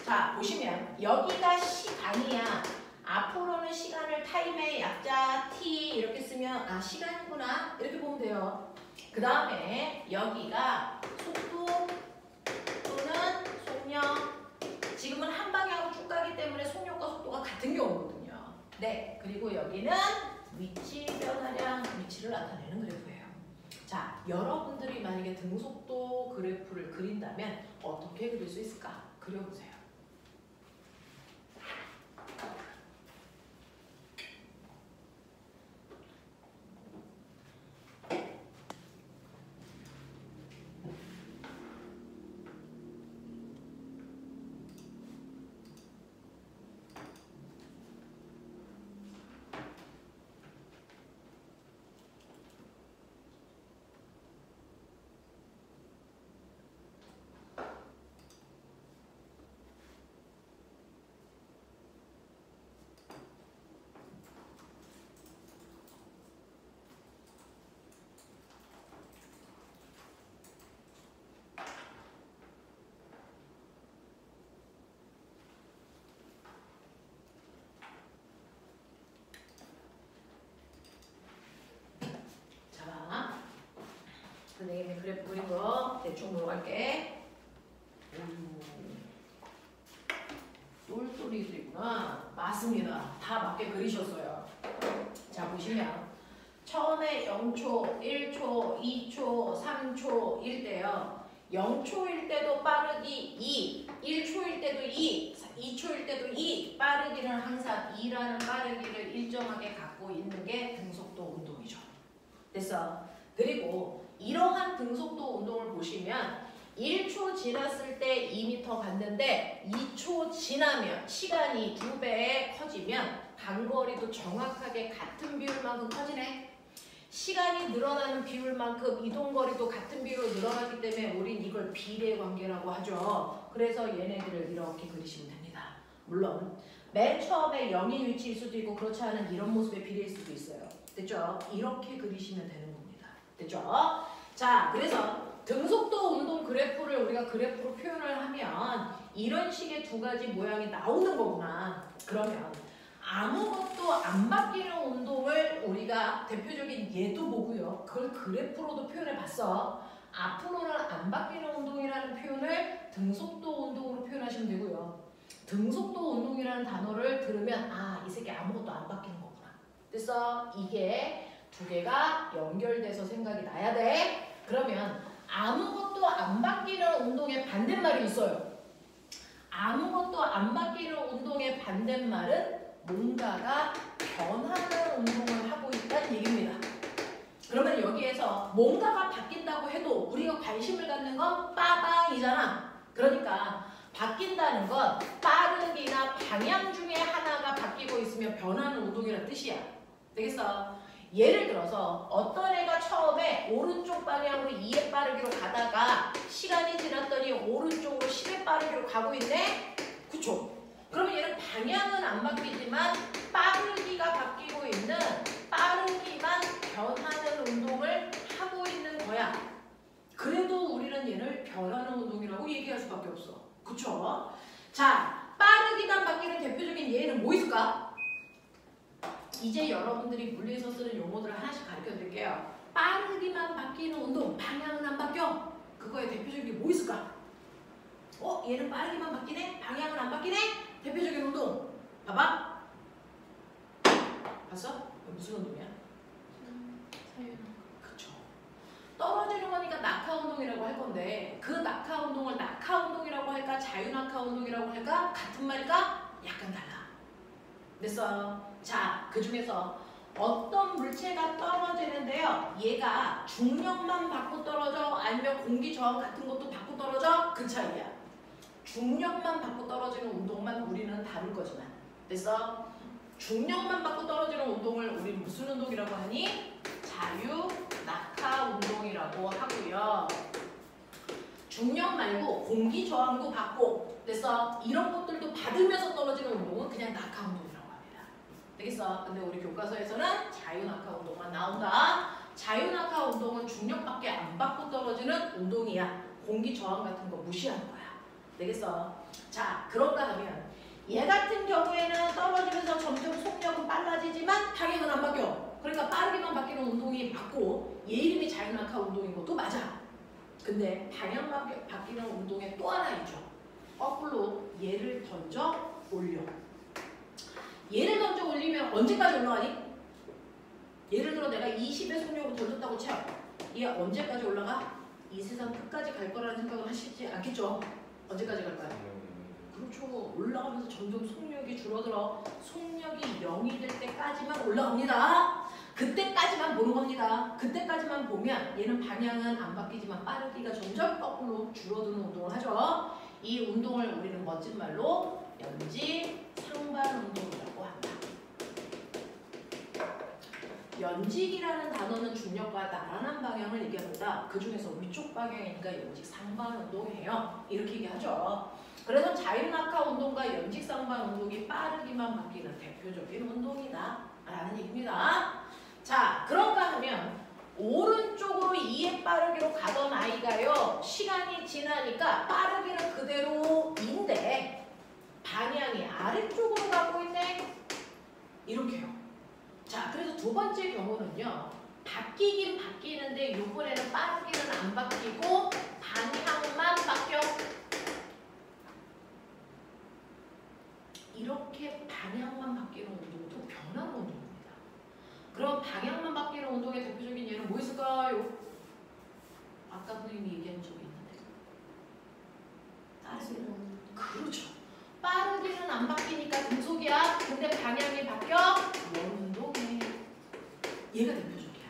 자, 보시면 여기가 시간이야. 앞으로는 시간을 타임의 약자 t 이렇게 쓰면 아 시간이구나 이렇게 보면 돼요. 그 다음에 여기가 속도 또는 속력. 지금은 한 방향으로 쭉 가기 때문에 속력과 속도가 같은 경우거든요. 네, 그리고 여기는 위치 변화량, 위치를 나타내는 그래프예요. 자, 여러분들이 만약에 등속도 그래프를 그린다면 어떻게 그릴 수 있을까? 그려보세요. 선생님이 그래프 그린 거 대충 넘어갈게. 똘똘이도 있구나. 맞습니다. 다 맞게 그리셨어요. 자, 보시면 처음에 0초, 1초, 2초, 3초일 때요. 0초일 때도 빠르기 2, 1초일 때도 2, 2초일 때도 2. 빠르기는 항상 2라는 빠르기를 일정하게 갖고 있는 게 등속도 운동이죠. 됐어? 그리고 이러한 등속도 운동을 보시면 1초 지났을 때 2m 갔는데 2초 지나면 시간이 2배 커지면 간거리도 정확하게 같은 비율만큼 커지네. 시간이 늘어나는 비율만큼 이동거리도 같은 비율로 늘어나기 때문에 우린 이걸 비례 관계라고 하죠. 그래서 얘네들을 이렇게 그리시면 됩니다. 물론 맨 처음에 0인 위치일 수도 있고 그렇지 않은 이런 모습의 비례일 수도 있어요. 됐죠? 이렇게 그리시면 되는 겁니다. 됐죠? 자, 그래서 등속도 운동 그래프를 우리가 그래프로 표현을 하면 이런 식의 두 가지 모양이 나오는 거구나. 그러면 아무것도 안 바뀌는 운동을 우리가 대표적인 예도 보고요. 그걸 그래프로도 표현해 봤어. 앞으로는 안 바뀌는 운동이라는 표현을 등속도 운동으로 표현하시면 되고요. 등속도 운동이라는 단어를 들으면 아, 이 새끼 아무것도 안 바뀌는 거구나. 됐어? 이게 두 개가 연결돼서 생각이 나야 돼. 그러면 아무것도 안 바뀌는 운동의 반대말이 있어요. 아무것도 안 바뀌는 운동의 반대말은 뭔가가 변하는 운동을 하고 있다는 얘기입니다. 그러면 여기에서 뭔가가 바뀐다고 해도 우리가 관심을 갖는 건 빠방이잖아. 그러니까 바뀐다는 건 빠르기나 방향 중에 하나가 바뀌고 있으면 변하는 운동이라는 뜻이야. 되겠어? 예를 들어서 어떤 애가 처음에 오른쪽 방향으로 2의 빠르기로 가다가 시간이 지났더니 오른쪽으로 10의 빠르기로 가고 있네? 그쵸? 그러면 얘는 방향은 안 바뀌지만 빠르기가 바뀌고 있는 빠르기만 변하는 운동을 하고 있는 거야. 그래도 우리는 얘를 변하는 운동이라고 얘기할 수밖에 없어. 그쵸? 자, 빠르기가 바뀌는 대표적인 예는 뭐 있을까? 이제 여러분들이 물리에서 쓰는 용어들을 하나씩 가르쳐 드릴게요. 빠르기만 바뀌는 운동, 방향은 안 바뀌어. 그거의 대표적인 게 뭐 있을까? 얘는 빠르기만 바뀌네? 방향은 안 바뀌네? 대표적인 운동. 봐봐. 봤어? 무슨 운동이야? 그쵸. 떨어지는 거니까 낙하 운동이라고 할 건데 그 낙하 운동을 낙하 운동이라고 할까? 자유낙하 운동이라고 할까? 같은 말일까? 약간 달라. 됐어요? 자, 그 중에서 어떤 물체가 떨어지는데요. 얘가 중력만 받고 떨어져? 아니면 공기 저항 같은 것도 받고 떨어져? 그 차이야. 중력만 받고 떨어지는 운동만 우리는 다룰 거지만. 됐어? 중력만 받고 떨어지는 운동을 우리는 무슨 운동이라고 하니? 자유 낙하 운동이라고 하고요. 중력 말고 공기 저항도 받고, 됐어? 이런 것들도 받으면서 떨어지는 운동은 그냥 낙하 운동이라고 합니다. 되겠어? 근데 우리 교과서에서는 자유 낙하 운동만 나온다. 자유 낙하 운동은 중력밖에 안 받고 떨어지는 운동이야. 공기 저항 같은 거 무시하는 거야. 되겠어? 자, 그런가 하면 얘 같은 경우에는 떨어지면서 점점 속력은 빨라지지만 방향은 안 바뀌어. 그러니까 빠르게만 바뀌는 운동이 맞고 얘 이름이 자유낙하 운동인 것도 맞아. 근데 방향만 바뀌는 운동에 또 하나 있죠. 거꾸로 얘를 던져 올려. 얘를 던져 올리면 언제까지 올라가니? 예를 들어 내가 20의 속력으로 던졌다고 쳐. 얘 언제까지 올라가? 이 세상 끝까지 갈 거라는 생각을 하시지 않겠죠? 언제까지 갈 거야? 그렇죠. 올라가면서 점점 속력이 줄어들어. 속력이 0이 될 때까지만 올라갑니다. 그때까지만 보는 겁니다. 그때까지만 보면 얘는 방향은 안 바뀌지만 빠르기가 점점 거꾸로 줄어드는 운동을 하죠. 이 운동을 우리는 멋진 말로 연직 상반 운동이라고 한다. 연직이라는 단어는 중력과 나란한 방향을 얘기합니다. 그 중에서 위쪽 방향이니까 연직 상반 운동이에요. 이렇게 얘기하죠. 그래서 자유낙하 운동과 연직 상반 운동이 빠르기만 바뀌는 대표적인 운동이다 라는 얘기입니다. 자, 그런가 하면 오른쪽으로 2의 빠르기로 가던 아이가요, 시간이 지나니까 빠르기는 그대로인데 방향이 아래쪽으로 가고 있네. 이렇게요. 자, 그래서 두 번째 경우는요, 바뀌긴 바뀌는데 이번에는 빠르기는 안 바뀌고 방향만 바뀌어. 이렇게 방향만 바뀌는 운동도 변하는 운동입니다. 그럼 방향만 바뀌는 운동의 대표적인 예는 뭐 있을까요? 아까 선생님이 얘기한 적이 있는데. 빠르기는. 그렇죠. 빠르기는 안 바뀌니까 금속이야. 근데 방향이 바뀌어. 원운동이. 얘가 대표적이야.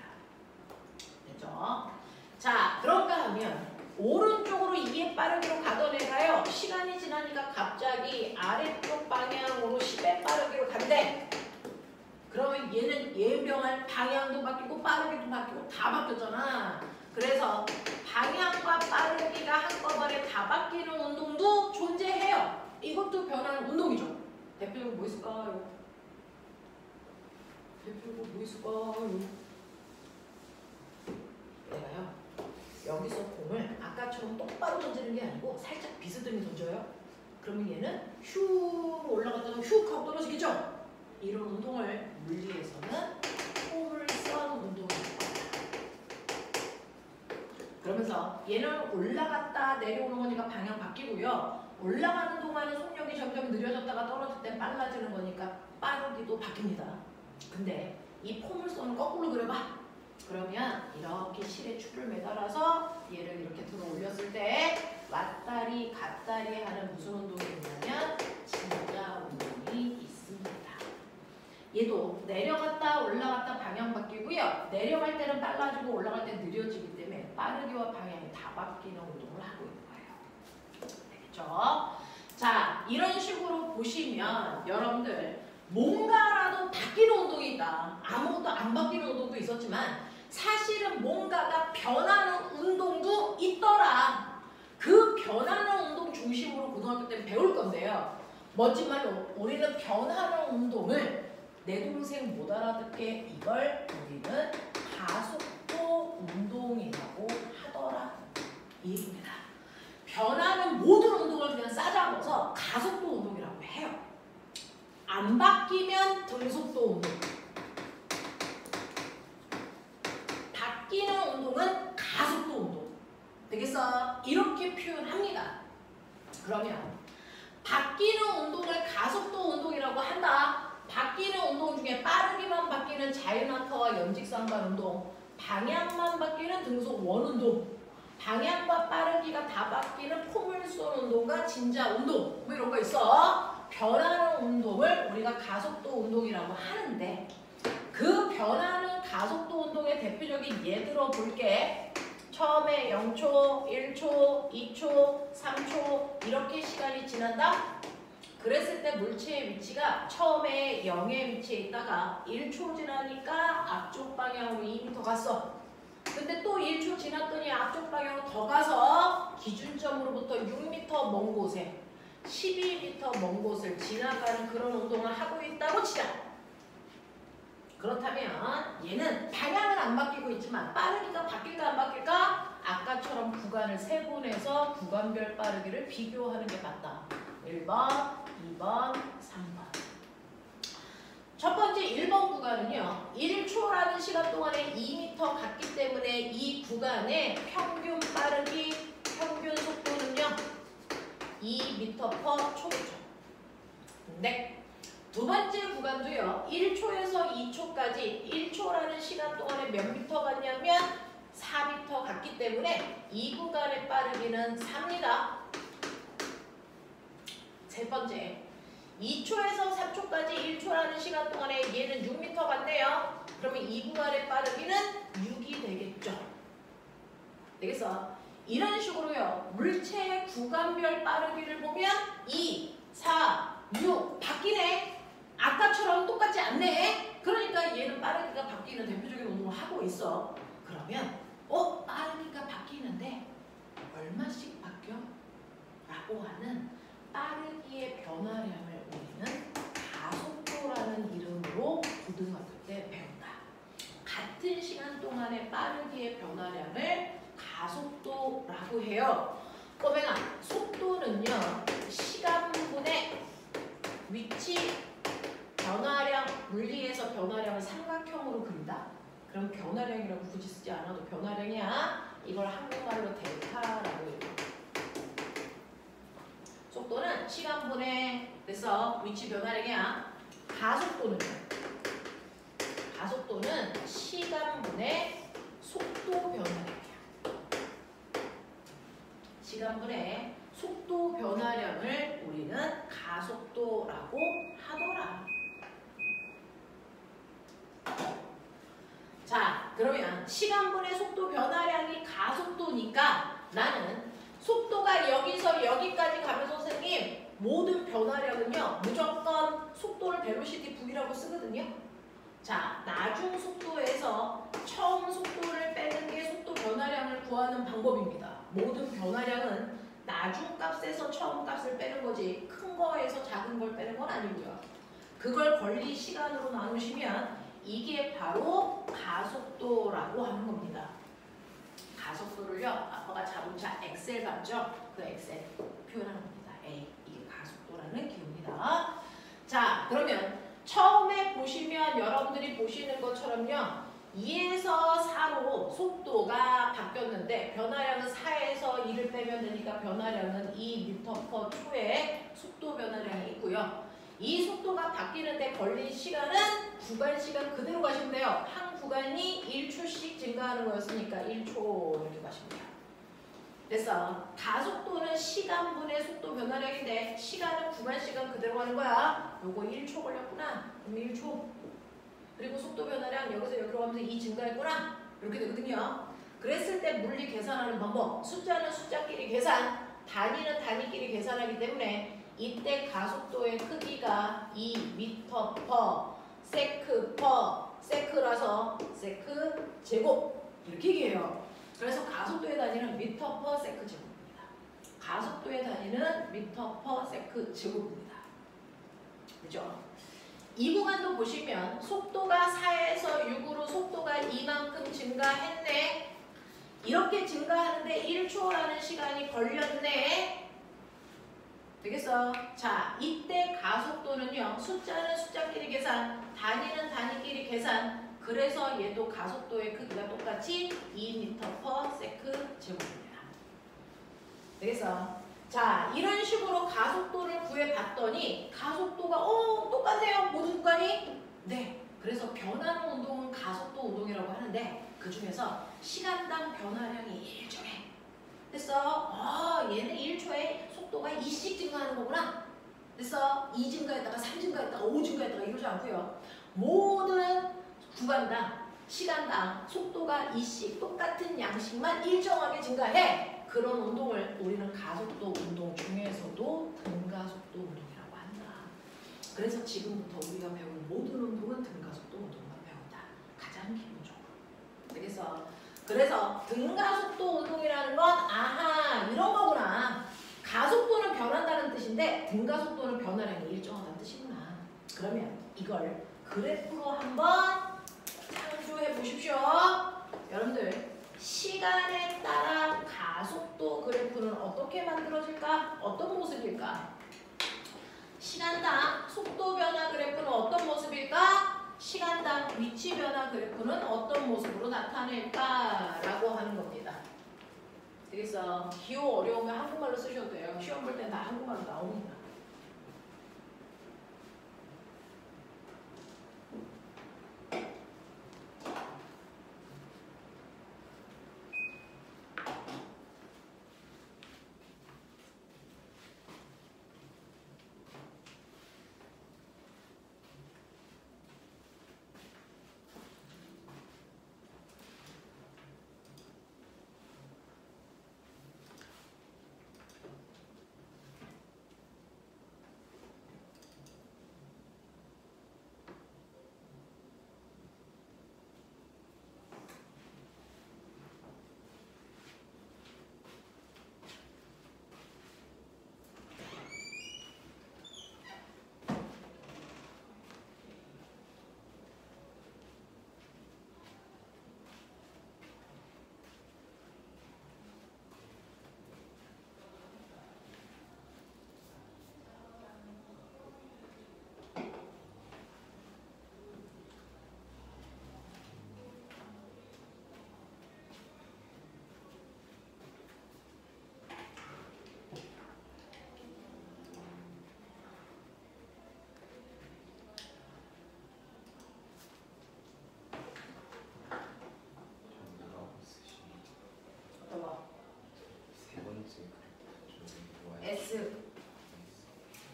됐죠? 자, 그런가 하면 오른쪽으로 2의 빠르기로 가던 애가요, 시간이 지나니까 갑자기 아래쪽 방향으로 10의 빠르기로 간대. 그러면 얘는 예병할 방향도 바뀌고 빠르기도 바뀌고 다 바뀌었잖아. 그래서 방향과 빠르기가 한꺼번에 다 바뀌는 운동도 존재해요. 이것도 변하는 운동이죠. 대표적으로 뭐 있을까요? 대표적으로 뭐 있을까요? 내가요, 여기서 공을 아까처럼 똑바로 던지는 게 아니고 살짝 비스듬히 던져요. 그러면 얘는 슉 올라갔다가 슉 하고 떨어지겠죠? 이런 운동을 물리에서는 폼을 써는 운동이라고 합니다. 그러면서 얘는 올라갔다 내려오는 거니까 방향 바뀌고요. 올라가는 동안은 속력이 점점 느려졌다가 떨어질 땐 빨라지는 거니까 빠르기도 바뀝니다. 근데 이 폼을 써는 거꾸로 그려봐. 그러면 이렇게 실에 줄을 매달아서 얘를 이렇게 들어 올렸을 때 왔다리 갔다리 하는 무슨 운동이 있냐면 진짜 운동이 있습니다. 얘도 내려갔다 올라갔다 방향 바뀌고요. 내려갈 때는 빨라지고 올라갈 때는 느려지기 때문에 빠르기와 방향이 다 바뀌는 운동을 하고 있는 거예요. 되겠죠? 자, 이런 식으로 보시면 여러분들 뭔가라도 바뀌는 운동이 있다. 아무것도 안 바뀌는 운동도 있었지만 사실은 뭔가가 변하는 운동도 있더라. 그 변하는 운동 중심으로 고등학교 때 배울 건데요. 멋진 말로 우리는 변하는 운동을 내 동생 못 알아듣게 이걸 우리는 가속도 운동이라고 하더라. 이 얘기입니다. 변하는 모든 운동을 그냥 싸잡아서 가속도 운동이라고 해요. 안 바뀌면 등속도 운동. 바뀌는 운동은 가속도 운동. 되겠어? 이렇게 표현합니다. 그러면 바뀌는 운동을 가속도 운동이라고 한다. 바뀌는 운동 중에 빠르기만 바뀌는 자유낙하와 연직상반 운동, 방향만 바뀌는 등속 원운동, 방향과 빠르기가 다 바뀌는 포물선 운동과 진자 운동 뭐 이런 거 있어. 변하는 운동을 우리가 가속도 운동이라고 하는데 그 변하는 가속도 운동의 대표적인 예 들어볼게. 처음에 0초, 1초, 2초, 3초 이렇게 시간이 지난다. 그랬을 때 물체의 위치가 처음에 0의 위치에 있다가 1초 지나니까 앞쪽 방향으로 2m 갔어. 근데 또 1초 지났더니 앞쪽 방향으로 더 가서 기준점으로부터 6m 먼 곳에 12m 먼 곳을 지나가는 그런 운동을 하고 있다고 치자. 그렇다면 얘는 방향은 안 바뀌고 있지만 빠르기가 바뀔까 안 바뀔까? 아까처럼 구간을 세분해서 구간별 빠르기를 비교하는 게 맞다. 1번, 2번, 3번. 첫 번째 1번 구간은요. 1초라는 시간 동안에 2m 갔기 때문에 이 구간의 평균 빠르기, 평균 속도는요. 2m/초겠죠. 네. 두 번째 구간도요. 1초에서 2초까지 1초라는 시간 동안에 몇 미터 갔냐면 4m 갔기 때문에 이 구간의 빠르기는 4입니다. 세 번째 2초에서 3초까지 1초라는 시간 동안에 얘는 6m 갔네요. 그러면 이 구간의 빠르기는 6이 되겠죠. 되겠어? 이런 식으로요. 물체의 구간별 빠르기를 보면 2, 4, 6 바뀌네. 아까처럼 똑같지 않네. 그러니까 얘는 빠르기가 바뀌는 대표적인 운동을 하고 있어. 그러면 빠르기가 바뀌는데 얼마씩 바뀌어? 라고 하는 빠르기의 변화량을 우리는 가속도라는 이름으로 고등학교 때 배운다. 같은 시간 동안의 빠르기의 변화량을 가속도라고 해요. 꼬맹아, 속도는요. 시간분의 위치 변화량, 물리에서 변화량을 삼각형으로 그린다. 그럼 변화량이라고 굳이 쓰지 않아도 변화량이야. 이걸 한국말로 델타라고 해요. 속도는 시간분의 그래서 위치 변화량이야. 가속도는 시간분의 속도 변화량이야. 시간분의 속도 변화량을 우리는 가속도라고 하더라. 자, 그러면 시간분의 속도 변화량이 가속도니까 나는 속도가 여기서 여기까지 가면 선생님 모든 변화량은요 무조건 속도를 벨로시티 V라고 쓰거든요. 자, 나중 속도에서 처음 속도를 빼는 게 속도 변화량을 구하는 방법입니다. 모든 변화량은 나중 값에서 처음 값을 빼는 거지 큰 거에서 작은 걸 빼는 건 아니고요. 그걸 권리 시간으로 나누시면 이게 바로 가속도라고 하는 겁니다. 가속도를요, 아빠가 자동차 엑셀 봤죠? 그 엑셀 표현하는 겁니다. A, 이게 가속도라는 기호입니다. 자, 그러면 처음에 보시면 여러분들이 보시는 것처럼요. 2에서 4로 속도가 바뀌었는데 변화량은 4에서 2를 빼면 되니까 변화량은 2m/초의 속도 변화량이 있고요. 이 속도가 바뀌는데 걸린 시간은 구간 시간 그대로 가시면 돼요. 한 구간이 1초씩 증가하는 거였으니까 1초 이렇게 가시면 돼요. 그래서 가속도는 시간분의 속도 변화량인데 시간은 구간 시간 그대로 가는 거야. 요거 1초 걸렸구나. 그럼 1초. 그리고 속도 변화량 여기서 여기로 가면서 2 증가했구나. 이렇게 되거든요. 그랬을 때 물리 계산하는 방법. 숫자는 숫자끼리 계산, 단위는 단위끼리 계산하기 때문에 이때 가속도의 크기가 2m/s 세크라서 세크 제곱 이렇게 얘기해요. 그래서 가속도의 단위는 m/s 제곱입니다. 가속도의 단위는 m/s 제곱입니다. 그죠? 이 구간도 보시면 속도가 4에서 6으로 속도가 이만큼 증가했네. 이렇게 증가하는데 1초라는 시간이 걸렸네. 되겠어? 자, 이때 가속도는요. 숫자는 숫자끼리 계산, 단위는 단위끼리 계산. 그래서 얘도 가속도의 크기가 똑같이 2m/s 제곱입니다. 되겠어? 자, 이런 식으로 가속도를 구해봤더니 가속도가 똑같네요. 모든 구간이. 네. 그래서 변하는 운동은 가속도 운동이라고 하는데 그 중에서 시간당 변화량이 일정해. 됐어? 얘는 1초에 속도가 2씩 증가하는 거구나. 됐어? 2 증가했다가 3 증가했다가 5 증가했다가 이러지 않고요. 모든 구간당 시간당 속도가 2씩 똑같은 양식만 일정하게 증가해. 그런 운동을 우리는 가속도 운동 중에서도 등가속도 운동이라고 한다. 그래서 지금부터 우리가 배운 모든 운동은 등가속도 운동만 배운다. 가장 기본적으로. 그래서 등가속도 운동이라는 건 아하 이런 거구나. 가속도는 변한다는 뜻인데 등가속도는 변화량이 일정하다는 뜻이구나. 그러면 이걸 그래프로 한번 창조해 보십시오. 여러분들 시간에 따라 가속도 그래프는 어떻게 만들어질까? 어떤 모습일까? 시간당 속도 변화 그래프는 어떤 모습일까? 시간당 위치 변화 그래프는 어떤 모습으로 나타낼까? 라고 하는 겁니다. 그래서 기호 어려우면 한국말로 쓰셔도 돼요. 시험 볼 땐 다 한국말로 나옵니다.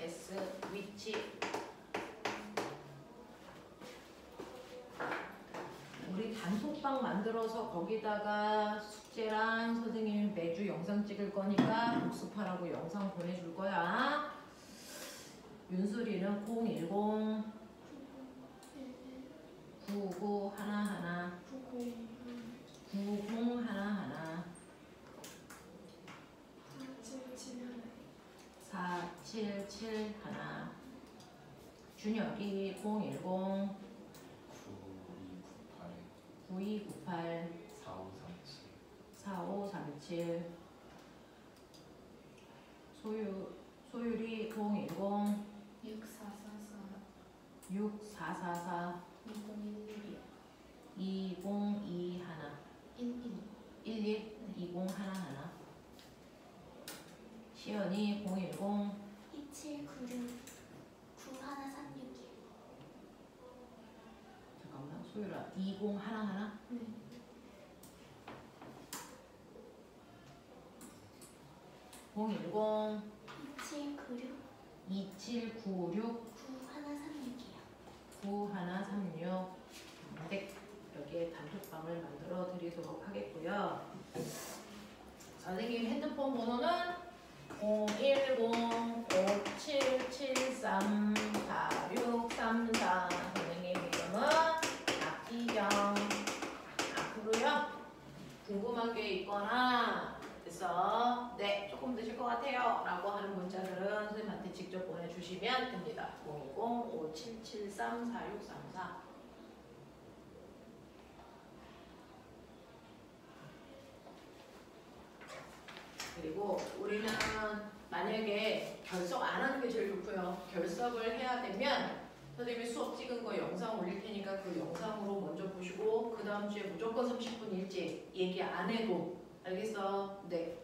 S 위치 우리 단톡방 만들어서 거기다가 숙제랑 선생님이 매주 영상 찍을 거니까 복습하라고 영상 보내줄 거야. 윤수리는 010 9911 9011 4771 준혁이 010 9298 4537 소율이 010 6444 2021 2011 시연이 010 2796 9136이요. 잠깐만 소율아 2011 네. 010 2796 2796 9136이요. 9136 네, 여기에 단톡방을 만들어 드리도록 하겠고요. 선생님 핸드폰 번호는 010-57 저한테 직접 보내주시면 됩니다. 010-5773-4634. 그리고 우리는 만약에 결석 안 하는 게 제일 좋고요. 결석을 해야 되면 선생님이 수업 찍은 거 영상 올릴 테니까 그 영상으로 먼저 보시고 그 다음 주에 무조건 30분 일찍 얘기 안 해도 알겠어? 네.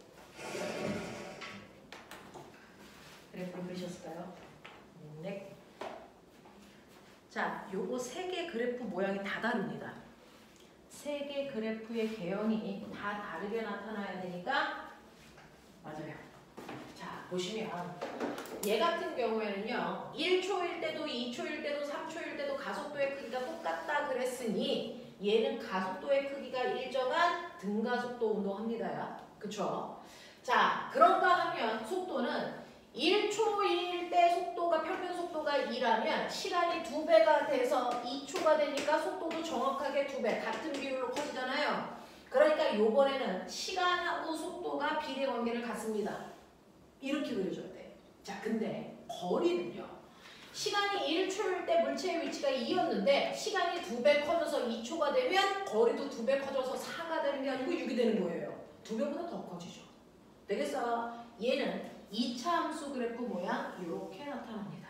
그래프 그리셨을까요? 네. 자, 요거 세 개 그래프 모양이 다 다릅니다. 세 개 그래프의 개형이 다 다르게 나타나야 되니까 맞아요. 자, 보시면 얘 같은 경우에는요. 1초일 때도 2초일 때도 3초일 때도 가속도의 크기가 똑같다 그랬으니 얘는 가속도의 크기가 일정한 등가속도 운동합니다요. 그쵸? 자, 그런가 하면 속도는 1초일 때 속도가 평균 속도가 2라면 시간이 2배가 돼서 2초가 되니까 속도도 정확하게 2배 같은 비율로 커지잖아요. 그러니까 요번에는 시간하고 속도가 비례 관계를 갖습니다. 이렇게 그려줘야 돼. 자, 근데 거리는요. 시간이 1초일 때 물체의 위치가 2였는데 시간이 2배 커져서 2초가 되면 거리도 2배 커져서 4가 되는 게 아니고 6이 되는 거예요. 2배보다 더 커지죠. 되겠어? 얘는 2차 함수 그래프 모양 이렇게 나타납니다.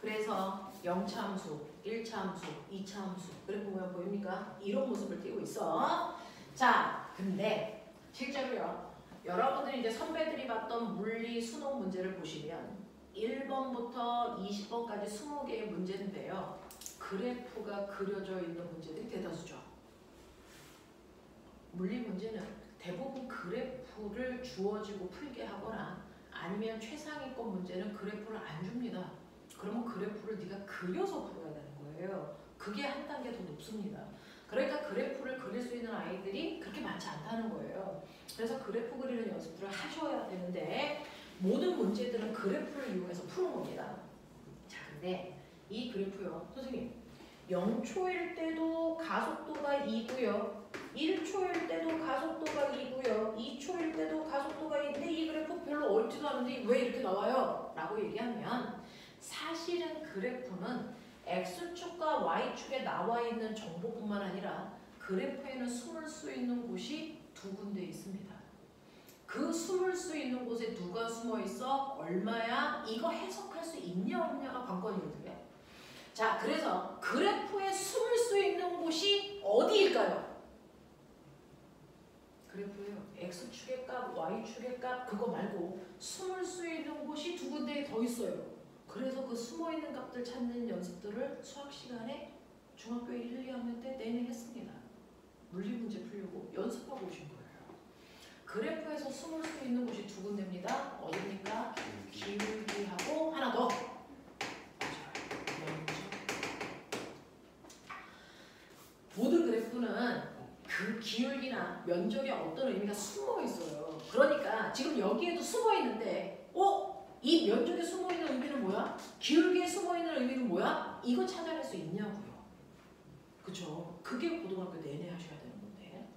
그래서 0차 함수, 1차 함수, 2차 함수 그래프 모양 보입니까? 이런 모습을 띄고 있어. 자, 근데 실제로요. 여러분들이 이제 선배들이 봤던 물리 수능 문제를 보시면 1번부터 20번까지 20개의 문제인데요. 그래프가 그려져 있는 문제들이 대다수죠. 물리 문제는 대부분 그래프를 주어지고 풀게 하거나 아니면 최상위권 문제는 그래프를 안 줍니다. 그러면 그래프를 네가 그려서 풀어야 되는 거예요. 그게 한 단계 더 높습니다. 그러니까 그래프를 그릴 수 있는 아이들이 그렇게 많지 않다는 거예요. 그래서 그래프 그리는 연습들을 하셔야 되는데 모든 문제들은 그래프를 이용해서 푸는 겁니다. 자, 근데 이 그래프요. 선생님 0초일 때도 가속도가 2고요. 1초일 때도 가속도가 2고요. 2초일 때도 가속도가 2인데 이 그래프 별로 어렵지도 않은데 왜 이렇게 나와요? 라고 얘기하면 사실은 그래프는 X축과 Y축에 나와 있는 정보뿐만 아니라 그래프에는 숨을 수 있는 곳이 두 군데 있습니다. 그 숨을 수 있는 곳에 누가 숨어 있어? 얼마야? 이거 해석할 수 있냐 없냐가 관건이거든요. 자, 그래서 그래프에 숨을 수 있는 곳이 어디일까요? 그래프예요. X축의 값, Y축의 값 그거 말고 숨을 수 있는 곳이 두 군데 더 있어요. 그래서 그 숨어있는 값들 찾는 연습들을 수학 시간에 중학교 1, 2학년 때 내내 했습니다. 물리 문제 풀려고 연습하고 오신 거예요. 그래프에서 숨을 수 있는 곳이 두 군데입니다. 어디입니까? 기울기하고 하나 더. 모든 그래프는 그 기울기나 면적에 어떤 의미가 숨어 있어요. 그러니까 지금 여기에도 숨어 있는데, 이 면적에 숨어 있는 의미는 뭐야? 기울기에 숨어 있는 의미는 뭐야? 이거 찾아낼 수 있냐고요. 그쵸? 그게 고등학교 내내 하셔야 되는 건데.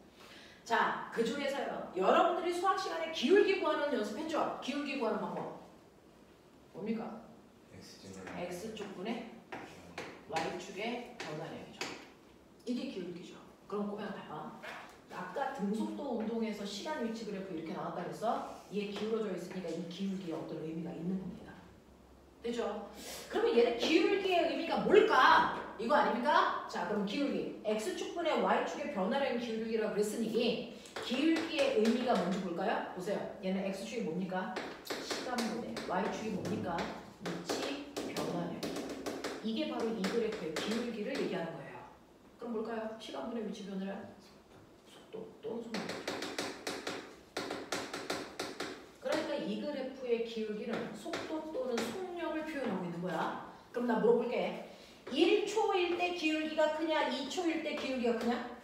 자, 그 중에서요. 여러분들이 수학 시간에 기울기 구하는 연습했죠? 기울기 구하는 방법. 뭡니까? X축분의 Y축의 변화량이죠. 이게 기울기죠. 그럼 꼬매가 봐봐. 아까 등속도 운동에서 시간 위치 그래프 이렇게 나왔다 그랬어? 얘 기울어져 있으니까 이 기울기에 어떤 의미가 있는 겁니다. 되죠? 그러면 얘는 기울기의 의미가 뭘까? 이거 아닙니까? 자, 그럼 기울기. X축분의 Y축의 변화량의 기울기라고 그랬으니 기울기의 의미가 뭔지 볼까요? 보세요. 얘는 X축이 뭡니까? 시간분의 Y축이 뭡니까? 위치 변화량. 이게 바로 이 그래프의 기울기를 얘기하는 거예요. 그럼 뭘까요? 시간분의 위치 변화량? 속도 또는 속력. 그러니까 이 그래프의 기울기는 속도 또는 속력을 표현하고 있는 거야. 그럼 나 물어볼게. 1초일 때 기울기가 크냐? 2초일 때 기울기가 크냐?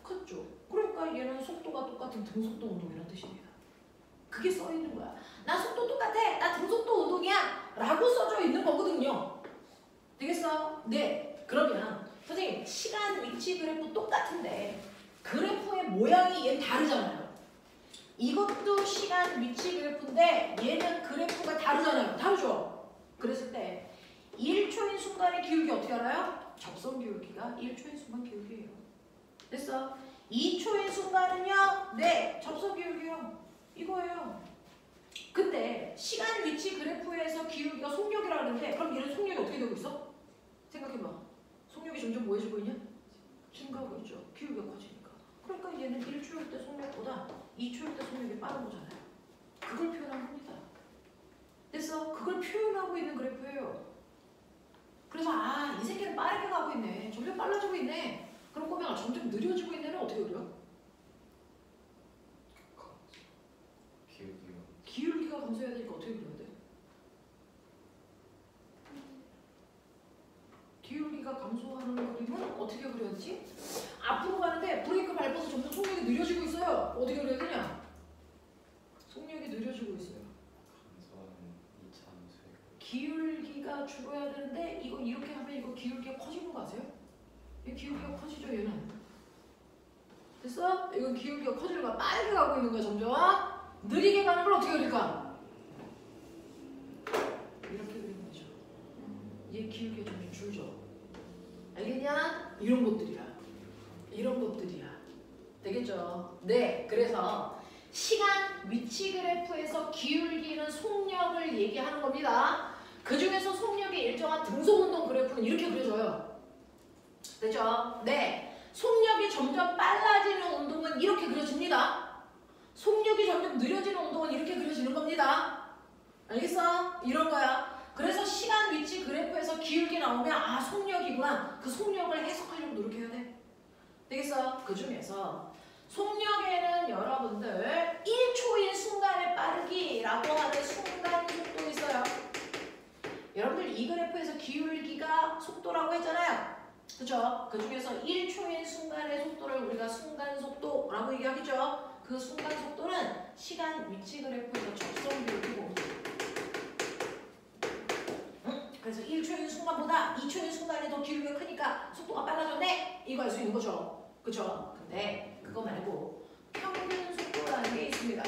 크죠. 그러니까 얘는 속도가 똑같은 등속도 운동이라는 뜻입니다. 그게 써 있는 거야. 나 속도 똑같아. 나 등속도 운동이야. 라고 써져 있는 거거든요. 되겠어? 네. 그러면 선생님 시간 위치 그래프 똑같은데 그래프의 모양이 얘는 다르잖아요. 이것도 시간 위치 그래프인데 얘는 그래프가 다르죠. 기울기 어떻게 알아요? 접선 기울기가 1초의 순간 기울기예요. 됐어? 2초의 순간은요? 네, 접선 기울기요. 이거예요. 근데 시간 위치 그래프에서 기울기가 속력이라고 하는데 그럼 얘는 속력이 어떻게 되고 있어? 생각해봐. 속력이 점점 뭐 해지고 있냐? 증가하고 있죠. 기울기가 커지니까. 그러니까 얘는 1초일 때 속력보다 2초일 때 속력이 빠른 거잖아요. 그걸 표현한 겁니다. 됐어? 그걸 표현하고 있는 그래프예요. 그래서 아, 이 새끼는 빠르게 가고 있네. 점점 빨라지고 있네. 그럼 꼬맹아 점점 느려지고 있네는 어떻게 그려? 기울기가 기울기가 감소해야 되니까 어떻게 그려야 돼? 기울기가 감소하는 그림은 어떻게 그려야 되지? 앞으로 가는데 브레이크 밟아서 점점 속력이 느려지고 있어요. 어떻게 그려야 되냐? 속력이 느려지고 있어요. 감소하는 2차 함수의 기울기가 줄어야 되는데 이거 이렇게 하면 이거 기울기가 커지는 거 아세요? 이 기울기가 커지죠 얘는. 됐어? 이건 기울기가 커지는 거야. 빠르게 가고 있는 거야 점점. 느리게 가는 걸 어떻게 그릴까? 이렇게 그리는 거죠. 얘 기울기가 점점 줄죠. 알겠냐? 이런 것들이야. 이런 것들이야. 되겠죠? 네. 그래서 시간 위치 그래프에서 기울기는 속력을 얘기하는 겁니다. 그 중에서 속력의 일정한 등속운동 그래프는 이렇게 그려져요. 됐죠? 네. 속력이 점점 빨라지는 운동은 이렇게 그려집니다. 속력이 점점 느려지는 운동은 이렇게 그려지는 겁니다. 알겠어? 이런 거야. 그래서 시간 위치 그래프에서 기울기 나오면 아 속력이구나. 그 속력을 해석하려고 노력해야 돼. 되겠어? 그 중에서 속력에는 여러분들 1초인 순간의 빠르기라고 하는 순간 속도 있어요. 여러분들 이 그래프에서 기울기가 속도라고 했잖아요. 그죠? 그 중에서 1초인 순간의 속도를 우리가 순간 속도라고 얘기하겠죠. 그 순간 속도는 시간 위치 그래프에서 접선 기울기고. 그래서 1초인 순간보다 2초인 순간이 더 기울기가 크니까 속도가 빨라졌네? 이거 알 수 있는 거죠. 그죠? 근데 그거 말고 평균 속도라는 게 있습니다.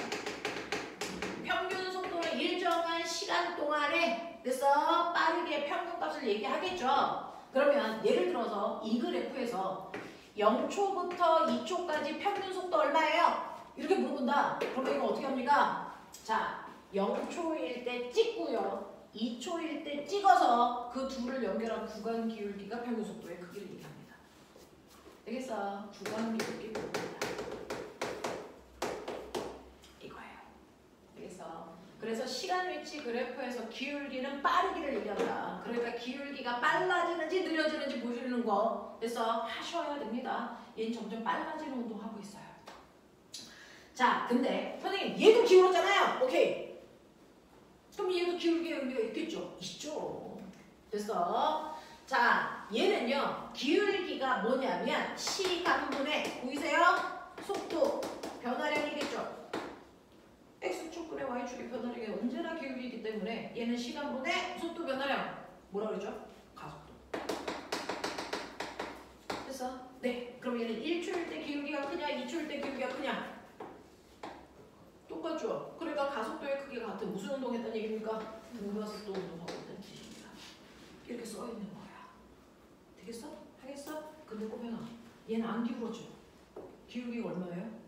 평균 속도는 일정한 시간 동안에 그래서 빠르게 평균값을 얘기하겠죠. 그러면 예를 들어서 이 그래프에서 0초부터 2초까지 평균 속도 얼마예요? 이렇게 물어본다. 그러면 이거 어떻게 합니까? 자, 0초일 때 찍고요. 2초일 때 찍어서 그 둘을 연결한 구간 기울기가 평균 속도의 크기를 얘기합니다. 되겠어? 구간 기울기 봅니다. 이거예요. 되겠어? 그래서 시간 위치 그래프에서 기울기는 빠르기를 얘기한다. 그러니까 기울기가 빨라지는지 느려지는지 보시는 거 그래서 하셔야 됩니다. 얘는 점점 빨라지는 운동하고 있어요. 자, 근데 선생님 얘도 기울었잖아요. 오케이. 그럼 얘도 기울기의 의미가 있겠죠? 있죠. 됐어? 자, 얘는요. 기울기가 뭐냐면 시간분의 보이세요? 속도 변화량이겠죠? X축분의 Y축의 변화량이 언제나 기울기이기 때문에 얘는 시간분의 속도 변화량 뭐라 그러죠? 가속도. 됐어? 네. 그럼 얘는 1초일 때 기울기가 크냐 2초일 때 기울기가 크냐? 똑같죠? 그러니까 가속도의 크기가 같은 무슨 운동했다는 얘기입니까? 등가속도 운동하고 있다는 뜻입니다. 이렇게 써있는 거야. 되겠어? 하겠어? 근데 꼬맹아 얘는 안 기울었죠? 기울기가 얼마예요?